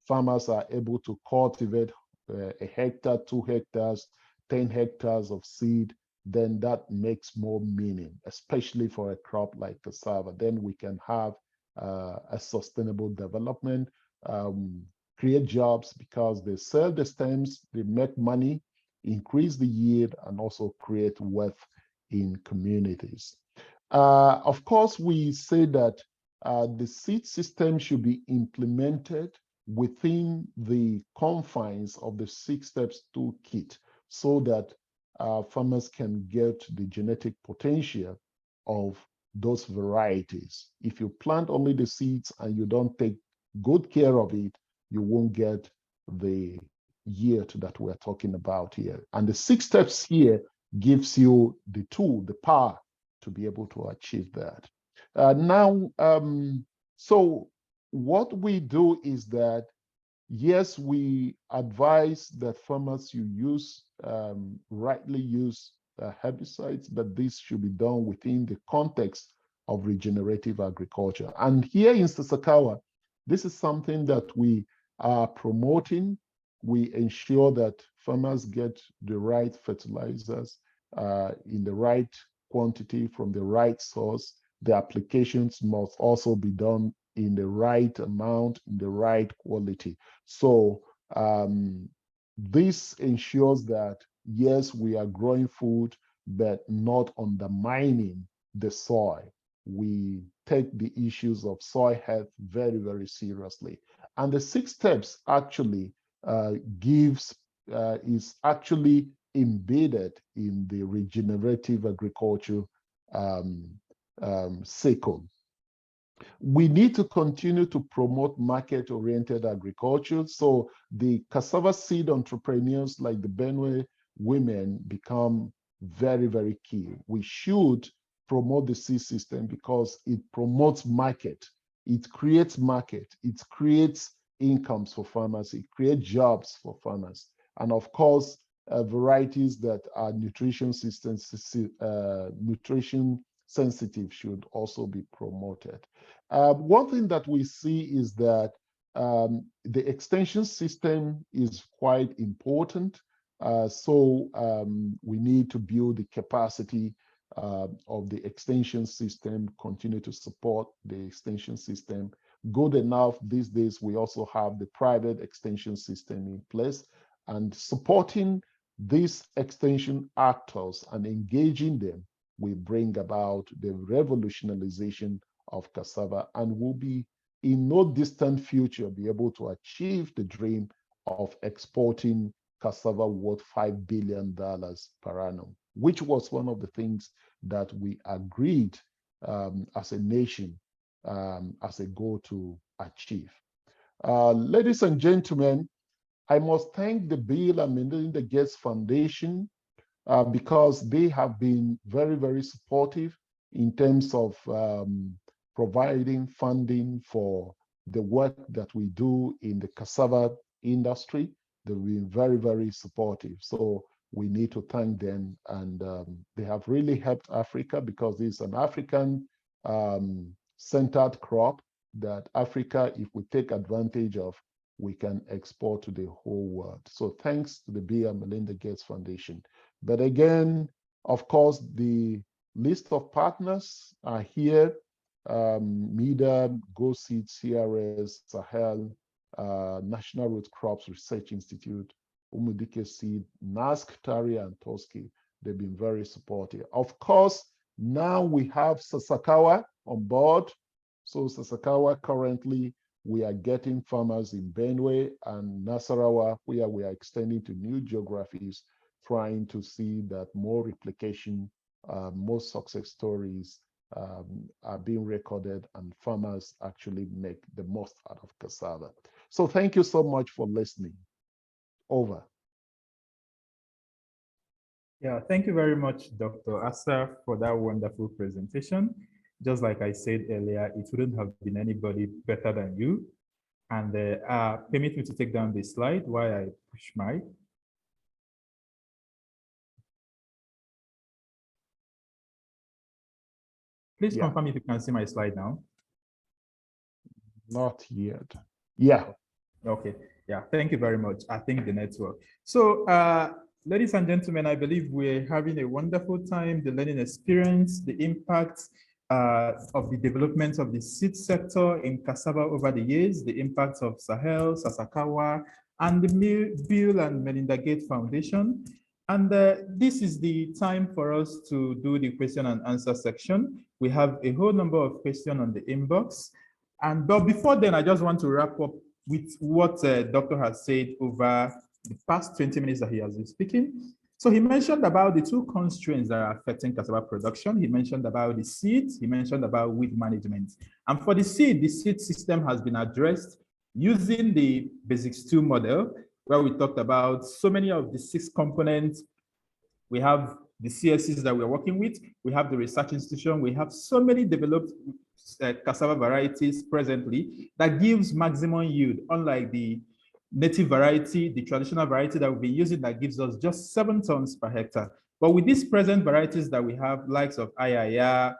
farmers are able to cultivate a hectare, 2 hectares, 10 hectares of seed, then that makes more meaning, especially for a crop like cassava. Then we can have a sustainable development, create jobs because they sell the stems, they make money, increase the yield, and also create wealth in communities. Of course, we say that the seed system should be implemented within the confines of the 6 steps toolkit so that farmers can get the genetic potential of those varieties. If you plant only the seeds and you don't take good care of it, you won't get the yield that we're talking about here. And the 6 steps here gives you the tool, the power to be able to achieve that. So what we do is that, yes, we advise that farmers you use, rightly use herbicides, but this should be done within the context of regenerative agriculture. And here in Sasakawa, this is something that we are promoting. We ensure that farmers get the right fertilizers in the right quantity from the right source. The applications must also be done in the right amount, in the right quality. So this ensures that, yes, we are growing food, but not undermining the soil. We take the issues of soil health very, very seriously. And the 6 steps actually is actually embedded in the regenerative agriculture cycle. We need to continue to promote market-oriented agriculture. So the cassava seed entrepreneurs like the Benue women become very, very key. We should promote the seed system because it promotes market. It creates market. It creates incomes for farmers. It creates jobs for farmers. And of course, varieties that are nutrition sensitive should also be promoted. One thing that we see is that the extension system is quite important. So we need to build the capacity of the extension system, continue to support the extension system. Good enough, these days we also have the private extension system in place, and supporting these extension actors and engaging them will bring about the revolutionization of cassava, and will be in no distant future be able to achieve the dream of exporting cassava worth $5 billion per annum, which was one of the things that we agreed as a nation as a goal to achieve. Ladies and gentlemen, I must thank the Bill and Melinda Gates Foundation because they have been very, very supportive in terms of providing funding for the work that we do in the cassava industry. They've been very, very supportive. So we need to thank them. And they have really helped Africa because it's an African centered crop that Africa, if we take advantage of, we can export to the whole world. So thanks to the Bill and Melinda Gates Foundation. But again, of course, the list of partners are here. MEDA, Go Seed, CRS, Sahel, National Root Crops Research Institute, Umudike Seed, NASC, TARI, and Toski. They've been very supportive. Of course, now we have Sasakawa on board. So Sasakawa currently, we are getting farmers in Benue and Nasarawa, where we are extending to new geographies, trying to see that more replication, more success stories are being recorded and farmers actually make the most out of cassava. So thank you so much for listening. Over. Yeah, thank you very much, Dr. Asaf, for that wonderful presentation. Just like I said earlier, it wouldn't have been anybody better than you. And permit me to take down this slide while I push my. Please confirm if you can see my slide now. Not yet. Yeah. Okay. Yeah. Thank you very much. I think the network. So Ladies and gentlemen, I believe we're having a wonderful time, the learning experience, the impact of the development of the seed sector in cassava over the years, the impacts of Sahel, Sasakawa, and the Bill and Melinda Gates Foundation. And this is the time for us to do the question and answer section. We have a whole number of questions on the inbox. But before then, I just want to wrap up with what Doctor has said over the past 20 minutes that he has been speaking. So he mentioned about the two constraints that are affecting cassava production. He mentioned about the seeds, he mentioned about weed management. And for the seed system has been addressed using the Basics 2 model, where we talked about so many of the 6 components. We have the CSCs that we're working with, we have the research institution, we have so many developed cassava varieties presently that gives maximum yield, unlike the native variety, the traditional variety that we've been using that gives us just 7 tons per hectare. But with these present varieties that we have, likes of Ayaya,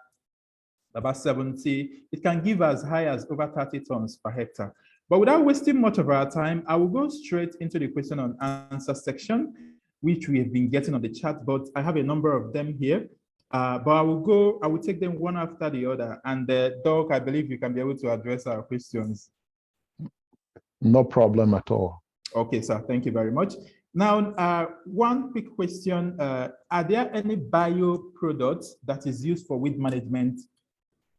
about 70, it can give as high as over 30 tons per hectare. But without wasting much of our time, I will go straight into the question and answer section, which we have been getting on the chat, but I have a number of them here. But I will take them one after the other. And Doc, I believe you can be able to address our questions. No problem at all. Okay, sir, thank you very much. Now, one quick question. Are there any bio products that is used for weed management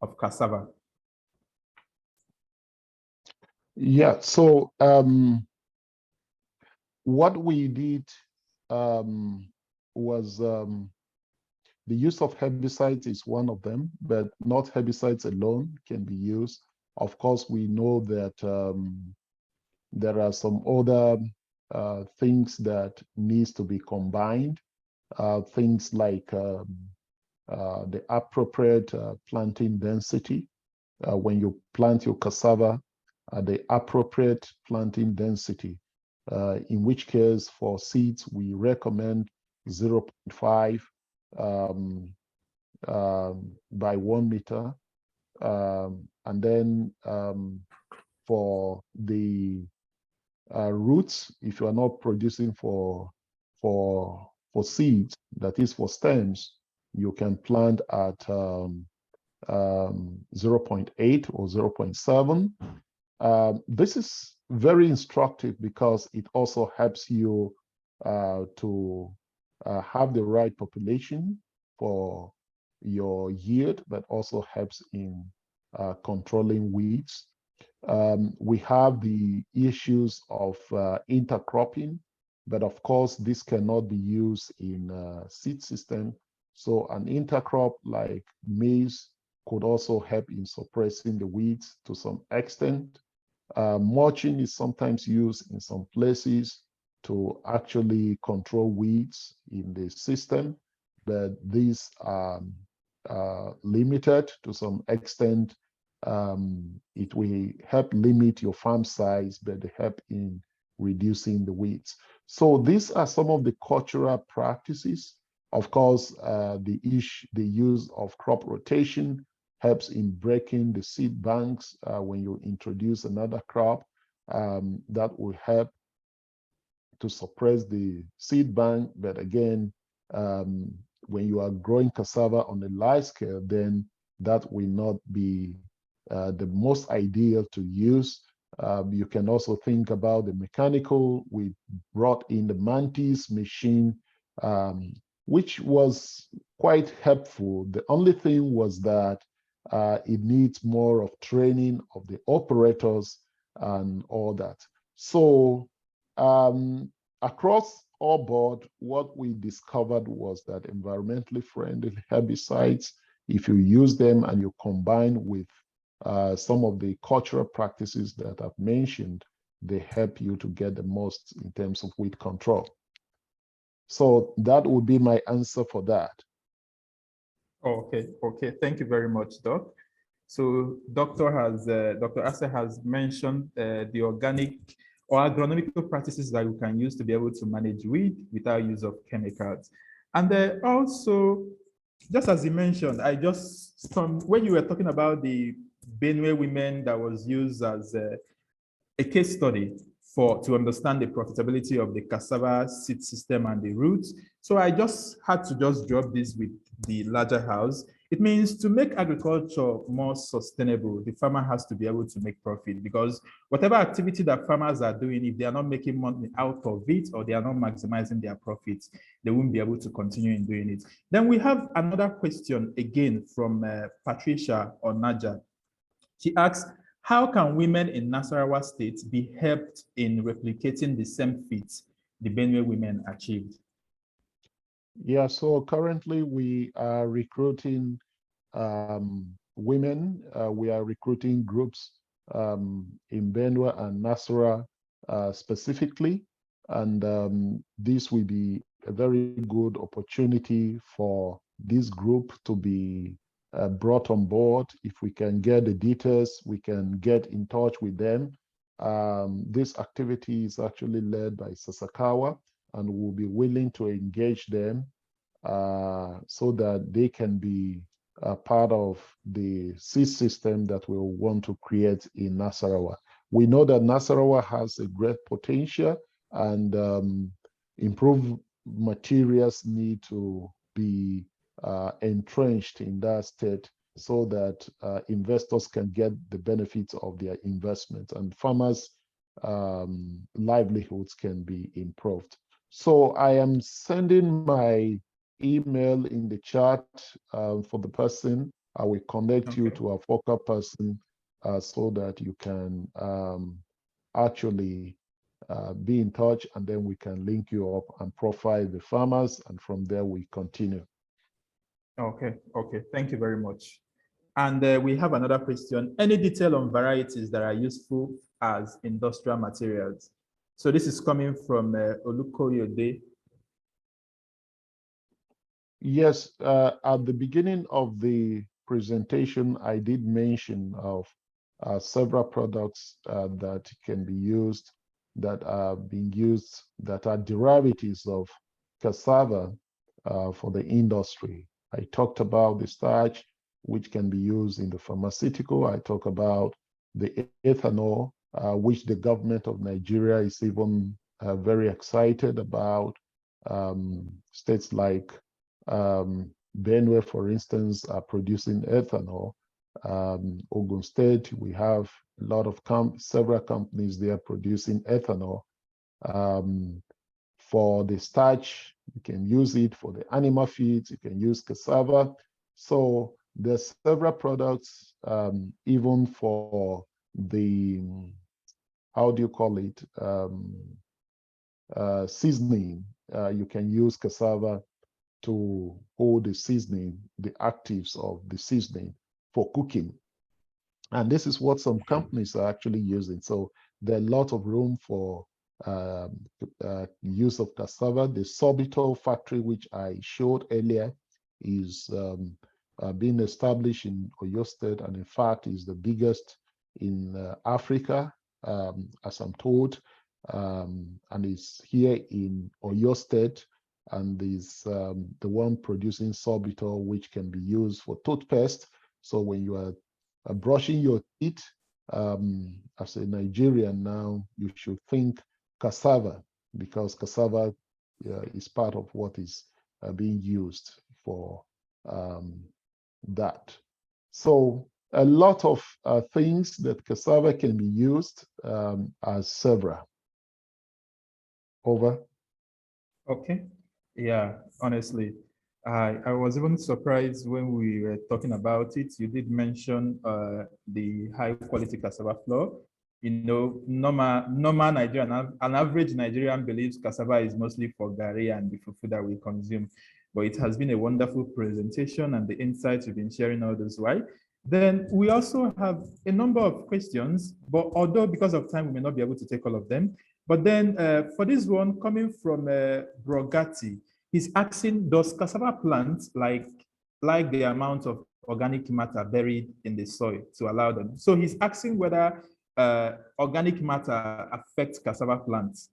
of cassava? Yeah, so what we did was the use of herbicides is one of them, but not herbicides alone can be used. Of course, we know that there are some other things that needs to be combined, things like the appropriate planting density. When you plant your cassava, the appropriate planting density, in which case for seeds, we recommend 0.5 by 1 meter. And then for the roots, if you are not producing for seeds, that is for stems, you can plant at 0.8 or 0.7. This is very instructive because it also helps you to have the right population for your yield, but also helps in controlling weeds. We have the issues of intercropping, but of course, this cannot be used in a seed system. So an intercrop like maize could also help in suppressing the weeds to some extent. Mulching is sometimes used in some places to actually control weeds in the system, but these are limited to some extent. It will help limit your farm size, but they help in reducing the weeds. So these are some of the cultural practices. Of course, the use of crop rotation helps in breaking the seed banks when you introduce another crop. That will help to suppress the seed bank. But again, when you are growing cassava on a large scale, then that will not be the most ideal to use. You can also think about the mechanical. We brought in the Mantis machine, which was quite helpful. The only thing was that it needs more of training of the operators and all that. So across all board, what we discovered was that environmentally friendly herbicides, if you use them and you combine with some of the cultural practices that I've mentioned, they help you to get the most in terms of weed control. So that would be my answer for that. Okay, thank you very much, Doc. So Dr. Ase has mentioned the organic or agronomical practices that we can use to be able to manage weed without use of chemicals. And also, just as he mentioned, when you were talking about the Benue women that was used as a case study, to understand the profitability of the cassava seed system and the roots. So I just had to drop this with the larger house. It means to make agriculture more sustainable, the farmer has to be able to make profit, because whatever activity that farmers are doing, if they are not making money out of it or they are not maximizing their profits, they won't be able to continue in doing it. Then we have another question again from Patricia Onaja. She asks, how can women in Nasarawa State be helped in replicating the same feats the Benue women achieved? Yeah, so currently we are recruiting women. We are recruiting groups in Benue and Nasarawa specifically. And this will be a very good opportunity for this group to be brought on board. If we can get the details, we can get in touch with them. This activity is actually led by Sasakawa, and we'll be willing to engage them so that they can be part of the seed system that we want to create in Nasarawa. We know that Nasarawa has a great potential, and improved materials need to be entrenched in that state so that investors can get the benefits of their investments, and farmers' livelihoods can be improved. So I am sending my email in the chat for the person. I will connect you to a focal person so that you can actually be in touch, and then we can link you up and profile the farmers, and from there we continue. Okay, thank you very much. And we have another question. Any detail on varieties that are useful as industrial materials? So this is coming from Olukoyode. Yes, at the beginning of the presentation, I did mention of several products that can be used, that are being used, that are derivatives of cassava for the industry. I talked about the starch, which can be used in the pharmaceutical. I talk about the ethanol, which the government of Nigeria is even very excited about. States like Benue, for instance, are producing ethanol. Ogun State, we have a lot of several companies there producing ethanol. For the starch, you can use it. For the animal feeds, you can use cassava. So there's several products, even for the, how do you call it, seasoning. You can use cassava to hold the seasoning, the actives of the seasoning for cooking. And this is what some companies are actually using. So there's a lot of room for use of cassava. The sorbitol factory, which I showed earlier, is being established in Oyo State, and in fact is the biggest in Africa, as I'm told, and is here in Oyo State, and is the one producing sorbitol, which can be used for toothpaste. So when you are brushing your teeth, as a Nigerian now, you should think cassava, because cassava is part of what is being used for that. So a lot of things that cassava can be used as several. Over. Okay. Yeah, honestly, I was even surprised when we were talking about it. You did mention the high quality cassava flour. You know, normal Nigerian, an average Nigerian believes cassava is mostly for gari and the fufu that we consume. But it has been a wonderful presentation, and the insights you've been sharing all those while. Then we also have a number of questions, but although because of time, we may not be able to take all of them. But then for this one, coming from Brogatti, he's asking, does cassava plants like the amount of organic matter buried in the soil to allow them? So he's asking whether organic matter affects cassava plants.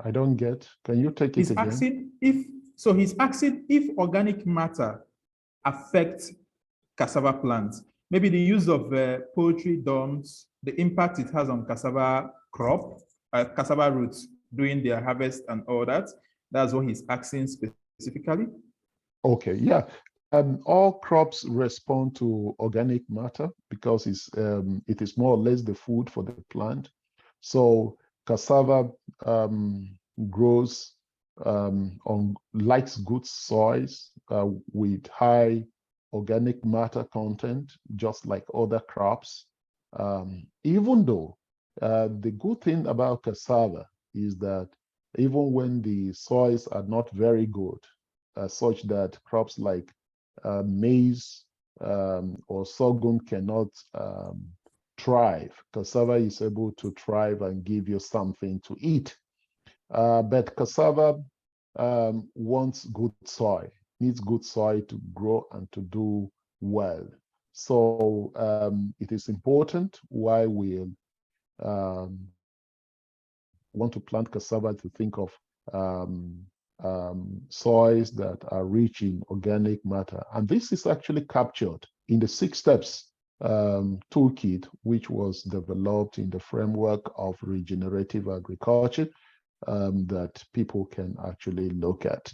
I don't get. Can you take it again? He's asking if organic matter affects cassava plants. maybe the use of poultry dung, the impact it has on cassava crop, cassava roots during their harvest and all that. That's what he's asking specifically. Okay, yeah. All crops respond to organic matter because it is more or less the food for the plant. So cassava grows likes good soils with high organic matter content, just like other crops. Even though the good thing about cassava is that even when the soils are not very good, such that crops like maize or sorghum cannot thrive, cassava is able to thrive and give you something to eat. But cassava wants good soil, needs good soil to grow and to do well. So it is important why we want to plant cassava to think of soils that are rich in organic matter. And this is actually captured in the 6 steps toolkit, which was developed in the framework of regenerative agriculture that people can actually look at.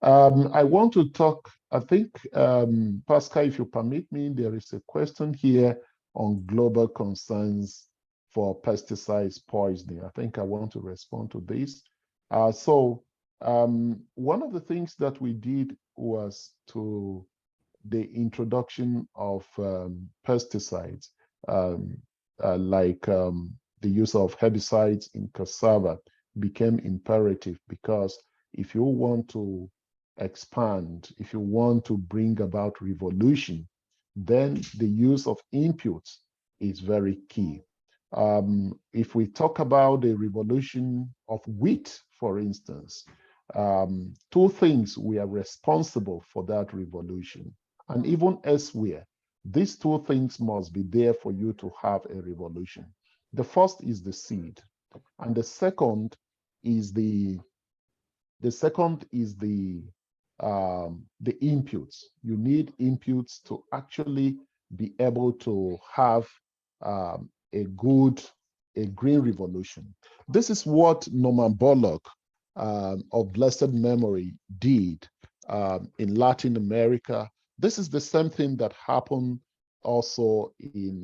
I want to talk, I think, Pascal, if you permit me, there is a question here on global concerns for pesticides poisoning. I think I want to respond to this. One of the things that we did was to the introduction of pesticides, like the use of herbicides in cassava became imperative, because if you want to expand, if you want to bring about revolution, then the use of inputs is very key. If we talk about the revolution of wheat, for instance, 2 things we are responsible for that revolution. And even elsewhere, these 2 things must be there for you to have a revolution. The first is the seed, and the second is the inputs. You need inputs to actually be able to have a green revolution. This is what Norman Borlaug of blessed memory did in Latin America. This is the same thing that happened also in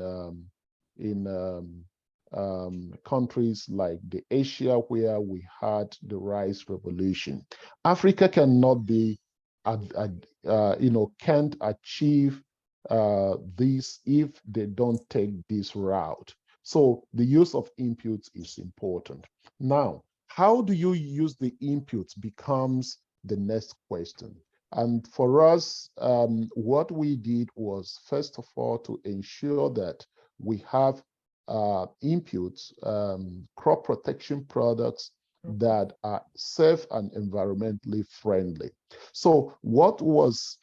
countries like the Asia, where we had the rice revolution. Africa cannot be, can't achieve this if they don't take this route. So the use of inputs is important. Now, how do you use the inputs becomes the next question. And for us, what we did was, first of all, to ensure that we have inputs, crop protection products that are safe and environmentally friendly. So what was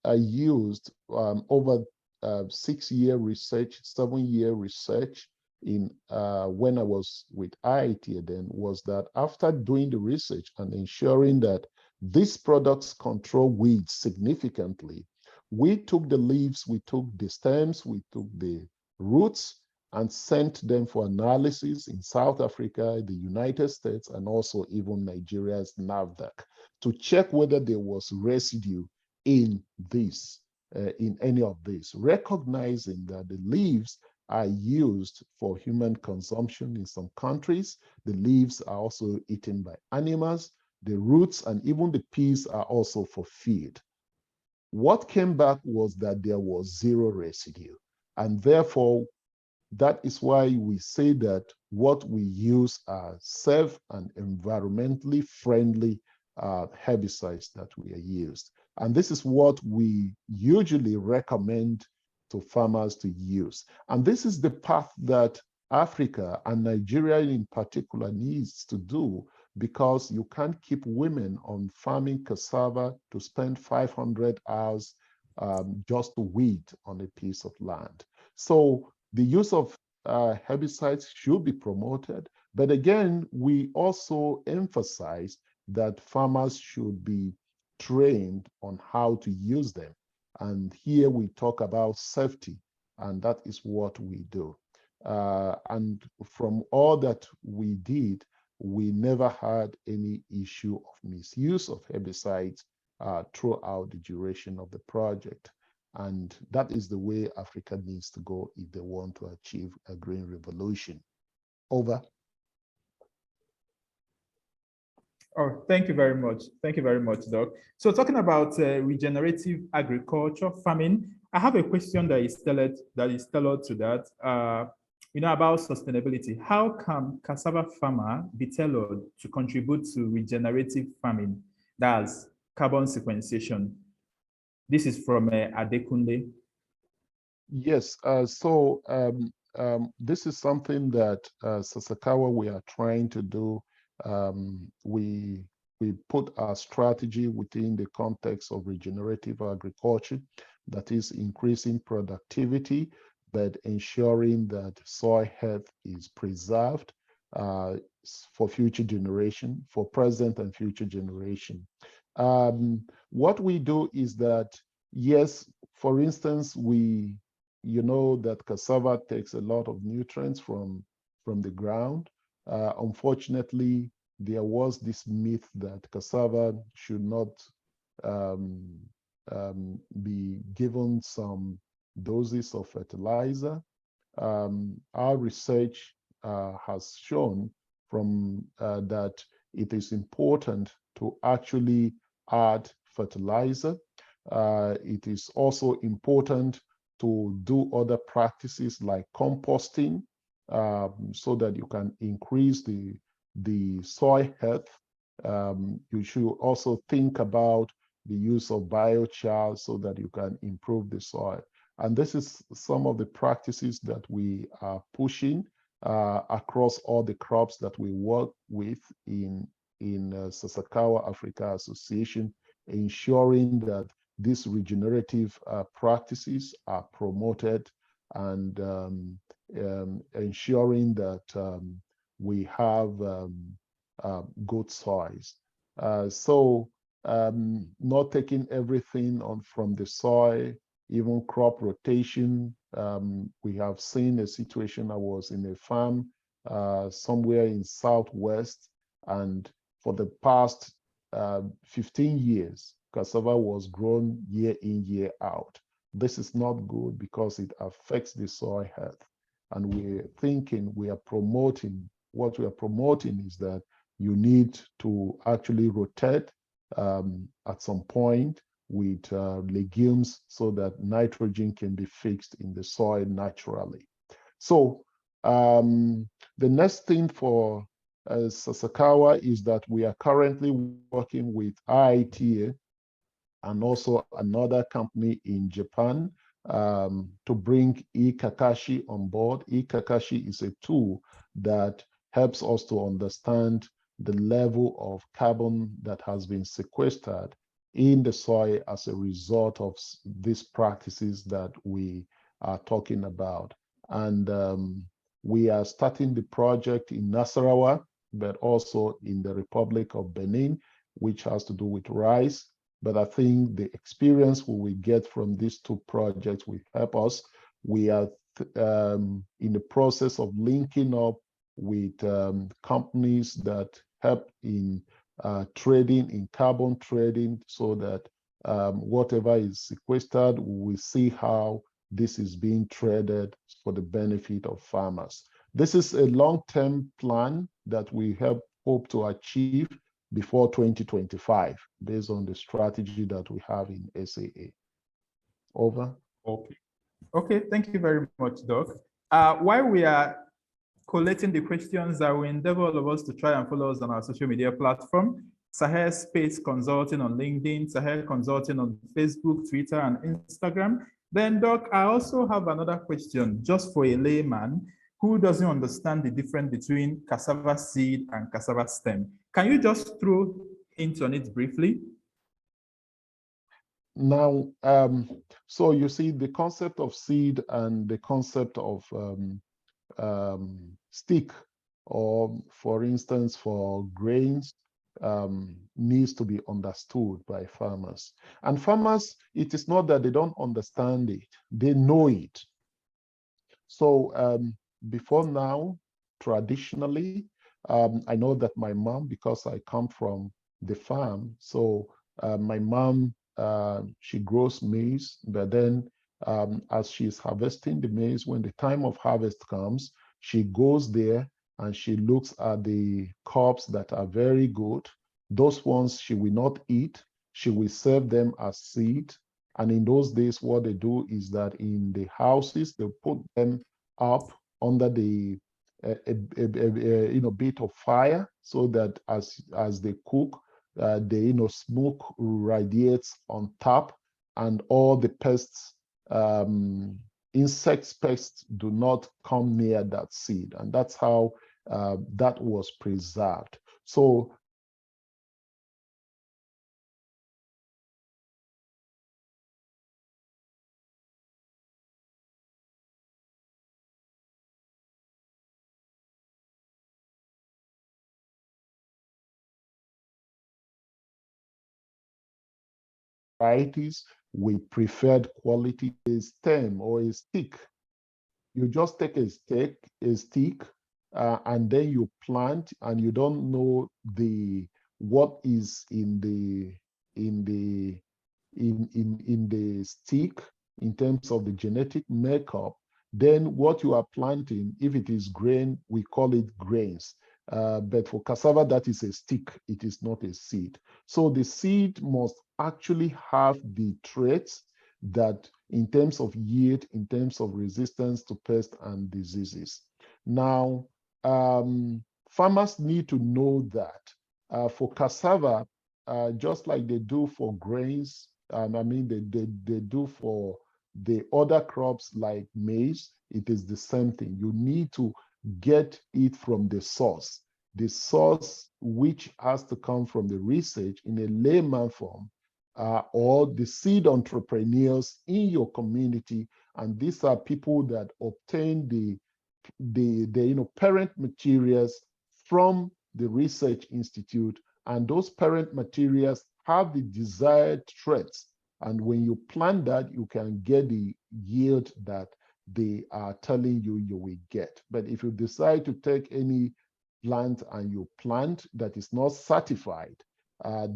used over 6-year research, 7-year research in when I was with IIT then, was that after doing the research and ensuring that these products control weeds significantly, we took the leaves, we took the stems, we took the roots, and sent them for analysis in South Africa, the United States, and also even Nigeria's NAFDAC, to check whether there was residue in this, in any of this, recognizing that the leaves are used for human consumption in some countries. The leaves are also eaten by animals. The roots and even the peas are also for feed. What came back was that there was 0 residue. And therefore, that is why we say that what we use are safe and environmentally friendly herbicides that we are used. And this is what we usually recommend to farmers to use. And this is the path that Africa and Nigeria in particular needs to do, because you can't keep women on farming cassava to spend 500 hours just to weed on a piece of land. So the use of herbicides should be promoted. But again, we also emphasize that farmers should be trained on how to use them. And here we talk about safety and that is what we do. And from all that we did, we never had any issue of misuse of herbicides throughout the duration of the project. And that is the way Africa needs to go if they want to achieve a green revolution. Over. Oh, thank you very much. Thank you very much, Doc. So talking about regenerative agriculture, farming, I have a question that is tailored to that. About sustainability. How can cassava farmer be tailored to contribute to regenerative farming? That's carbon sequestration. This is from Adekunle. Yes, this is something that Sasakawa we are trying to do. We put our strategy within the context of regenerative agriculture, that is increasing productivity, but ensuring that soil health is preserved for future generation, for present and future generation. What we do is that, yes, for instance, you know that cassava takes a lot of nutrients from the ground. Unfortunately, there was this myth that cassava should not be given some doses of fertilizer. Our research has shown from that it is important to actually add fertilizer. It is also important to do other practices like composting, so that you can increase the soil health. You should also think about the use of biochar so that you can improve the soil. And this is some of the practices that we are pushing across all the crops that we work with in Sasakawa Africa Association, ensuring that these regenerative practices are promoted, and ensuring that we have good soils. Not taking everything on from the soil, even crop rotation. We have seen a situation. I was in a farm somewhere in Southwest, and for the past 15 years, cassava was grown year in, year out. This is not good because it affects the soil health. And we're thinking, what we are promoting is that you need to actually rotate at some point with legumes so that nitrogen can be fixed in the soil naturally. So the next thing for Sasakawa is that we are currently working with IITA and also another company in Japan to bring eKakashi on board. eKakashi is a tool that helps us to understand the level of carbon that has been sequestered in the soil as a result of these practices that we are talking about. And we are starting the project in Nasarawa, but also in the Republic of Benin, which has to do with rice. But I think the experience we will get from these two projects will help us. We are in the process of linking up with companies that help in trading, in carbon trading, so that whatever is sequestered, we see how this is being traded for the benefit of farmers. This is a long-term plan that we hope to achieve before 2025, based on the strategy that we have in SAA. Over. Okay, thank you very much, Doc. While we are collating the questions, I will endeavor all of us to try and follow us on our social media platform. Sahel Space Consulting on LinkedIn, Sahel Consulting on Facebook, Twitter, and Instagram. Then, Doc, I also have another question just for a layman who doesn't understand the difference between cassava seed and cassava stem. Can you just throw into on it briefly? Now, so you see the concept of seed and the concept of stick, or for instance, for grains, needs to be understood by farmers. And farmers, it is not that they don't understand it, they know it. So before now, traditionally, I know that my mom, because I come from the farm, so my mom, she grows maize, but then as she's harvesting the maize, when the time of harvest comes, she goes there and she looks at the crops that are very good. Those ones she will not eat. She will serve them as seed. And in those days, what they do is that in the houses, they put them up under the bit of fire, so that as they cook, the smoke radiates on top, and all the pests, insects, pests do not come near that seed, and that's how that was preserved. So varieties with preferred quality, a stem or a stick. You just take a stick, and then you plant, and you don't know what is in the in the stick in terms of the genetic makeup. Then what you are planting, if it is grain, we call it grains. But for cassava, that is a stick. It is not a seed. So the seed must actually have the traits that, in terms of yield, in terms of resistance to pests and diseases. Now, farmers need to know that for cassava, just like they do for grains, I mean, they do for the other crops like maize, it is the same thing. You need to get it from the source which has to come from the research in a layman form, or the seed entrepreneurs in your community. And these are people that obtain the parent materials from the research institute, and those parent materials have the desired traits. And when you plant that, you can get the yield that they are telling you you will get. But if you decide to take any plant and you plant that is not certified,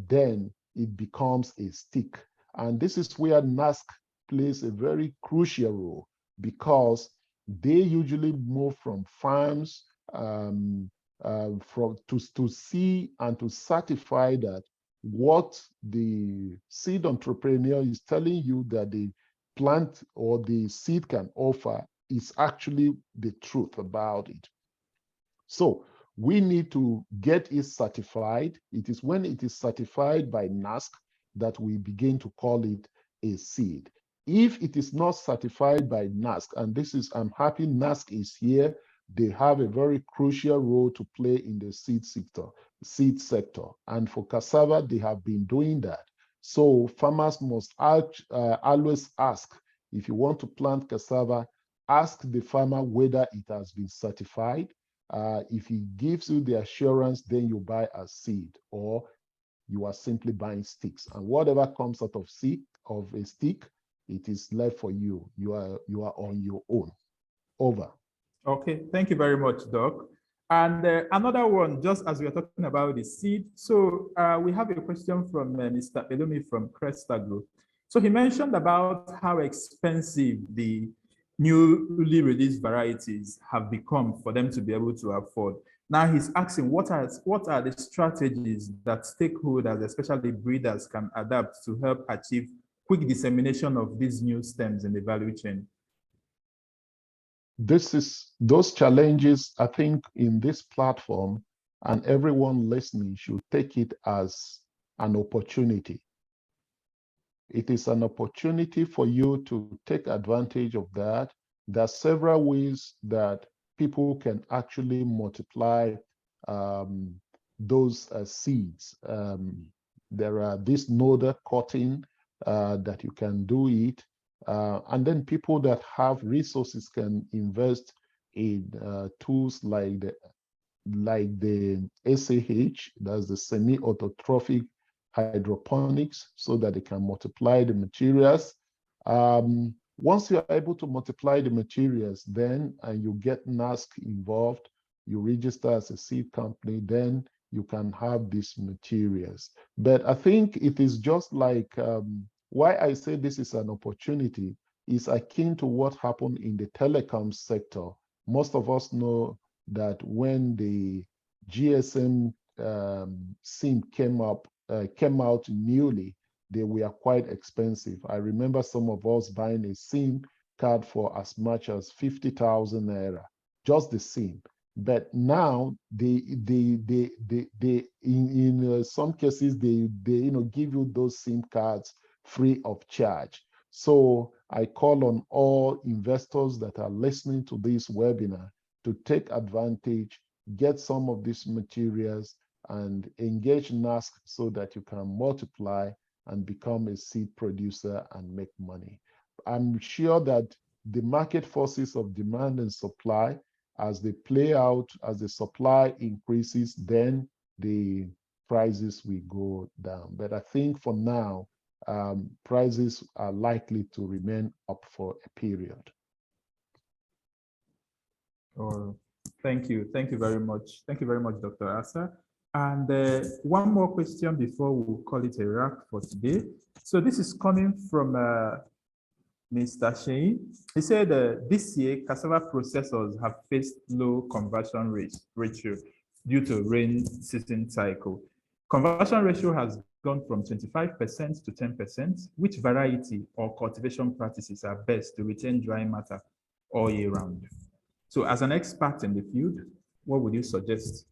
then it becomes a stick. And this is where NASC plays a very crucial role, because they usually move from farms to see and to certify that what the seed entrepreneur is telling you that the plant or the seed can offer is actually the truth about it. So we need to get it certified. It is when it is certified by NASC that we begin to call it a seed. If it is not certified by NASC, and this is, I'm happy NASC is here, they have a very crucial role to play in the seed sector. And for cassava, they have been doing that. So farmers must always ask, if you want to plant cassava, ask the farmer whether it has been certified. If he gives you the assurance, then you buy a seed, or you are simply buying sticks. And whatever comes out of a stick, it is left for you. You are on your own. Over. Okay, thank you very much, Doc. And another one, just as we are talking about the seed. So we have a question from Mr. Elumi from Cresta Group. So he mentioned about how expensive the newly released varieties have become for them to be able to afford. Now he's asking, what are the strategies that stakeholders, especially breeders, can adapt to help achieve quick dissemination of these new stems in the value chain? Those challenges, I think, in this platform, and everyone listening should take it as an opportunity. It is an opportunity for you to take advantage of that. There are several ways that people can actually multiply those seeds. There are this nodal cutting that you can do it. And then people that have resources can invest in tools like the SAH, that's the semi-autotrophic hydroponics, so that they can multiply the materials. Once you are able to multiply the materials, then and you get NASC involved, you register as a seed company, then you can have these materials. But I think it is just like why I say this is an opportunity is akin to what happened in the telecom sector. Most of us know that when the GSM SIM came out newly, they were quite expensive. I remember some of us buying a SIM card for as much as 50,000 naira, just the SIM. But now in some cases they give you those SIM cards free of charge. So I call on all investors that are listening to this webinar to take advantage, get some of these materials, and engage NASC so that you can multiply and become a seed producer and make money. I'm sure that the market forces of demand and supply, as they play out, as the supply increases, then the prices will go down. But I think for now, prices are likely to remain up for a period. Oh, thank you. Thank you very much. Thank you very much, Dr. Asa. And one more question before we call it a wrap for today. So this is coming from Mr. Shein. He said this year, cassava processors have faced low conversion ratio due to rain season cycle. Conversion ratio has gone from 25% to 10%. Which variety or cultivation practices are best to retain dry matter all year round? So as an expert in the field, what would you suggest?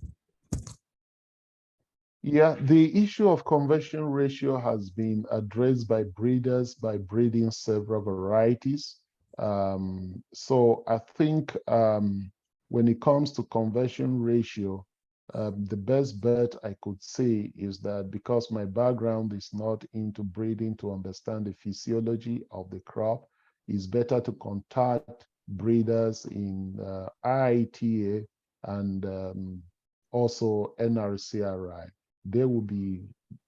Yeah, the issue of conversion ratio has been addressed by breeders by breeding several varieties. So I think when it comes to conversion ratio, the best bet I could say is that because my background is not into breeding to understand the physiology of the crop, it's better to contact breeders in IITA and also NRCRI. They will be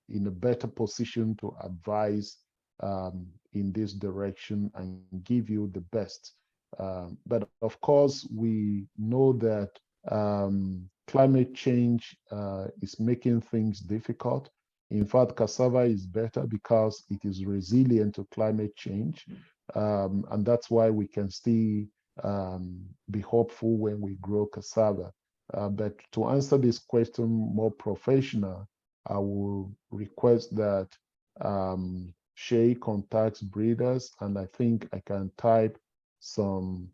in a better position to advise in this direction and give you the best. But of course, we know that climate change is making things difficult. In fact, cassava is better because it is resilient to climate change. And that's why we can still be hopeful when we grow cassava. But to answer this question more professional, I will request that Shay contacts breeders, and I think I can type some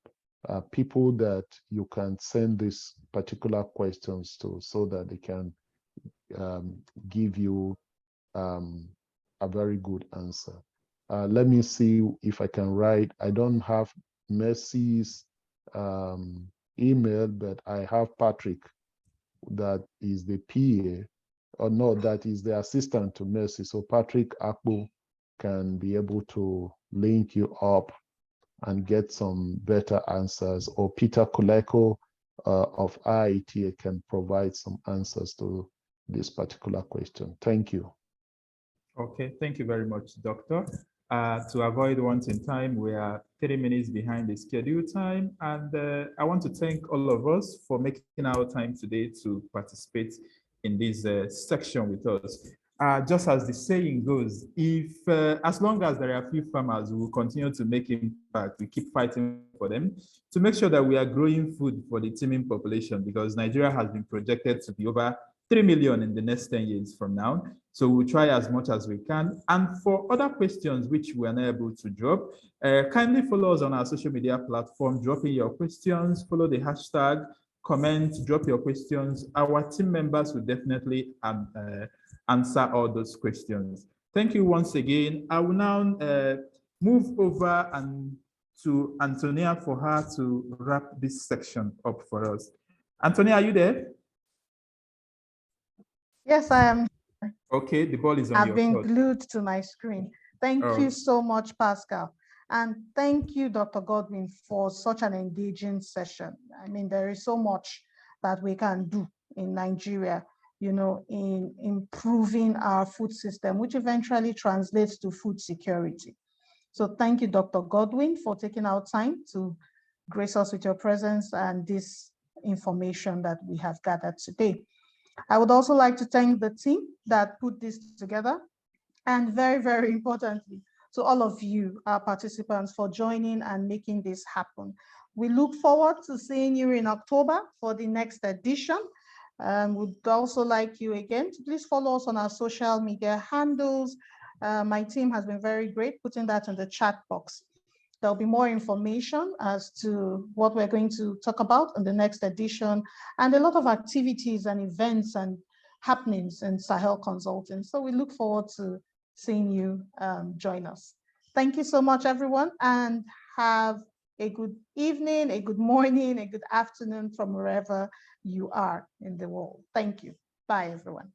people that you can send these particular questions to so that they can give you a very good answer. Let me see if I can write. I don't have Mercy's email, but I have Patrick, that is the PA, or no, that is the assistant to Mercy. So Patrick Akpo can be able to link you up and get some better answers, or Peter Kuleko of IITA can provide some answers to this particular question. Thank you. Okay, thank you very much, Doctor. To avoid wanting time, we are 30 minutes behind the scheduled time. And I want to thank all of us for making our time today to participate in this section with us. Just as the saying goes, if as long as there are a few farmers, we will continue to make impact. We keep fighting for them to make sure that we are growing food for the teeming population, because Nigeria has been projected to be over 3 million in the next 10 years from now. So we'll try as much as we can. And for other questions which we are not able to drop, kindly follow us on our social media platform, drop in your questions, follow the hashtag, comment, drop your questions. Our team members will definitely answer all those questions. Thank you once again. I will now move over and to Antonia for her to wrap this section up for us. Antonia, are you there? Yes, I am. Okay, the ball is on your court. I've been glued to my screen. Thank you so much, Pascal. And thank you, Dr. Godwin, for such an engaging session. I mean, there is so much that we can do in Nigeria, you know, in improving our food system, which eventually translates to food security. So thank you, Dr. Godwin, for taking our time to grace us with your presence and this information that we have gathered today. I would also like to thank the team that put this together, and very, very importantly, to all of you, our participants, for joining and making this happen. We look forward to seeing you in October for the next edition. We'd also like you again to please follow us on our social media handles. My team has been very great putting that in the chat box. There'll be more information as to what we're going to talk about in the next edition, and a lot of activities and events and happenings in Sahel Consulting. So we look forward to seeing you join us. Thank you so much, everyone, and have a good evening, a good morning, a good afternoon from wherever you are in the world. Thank you. Bye, everyone.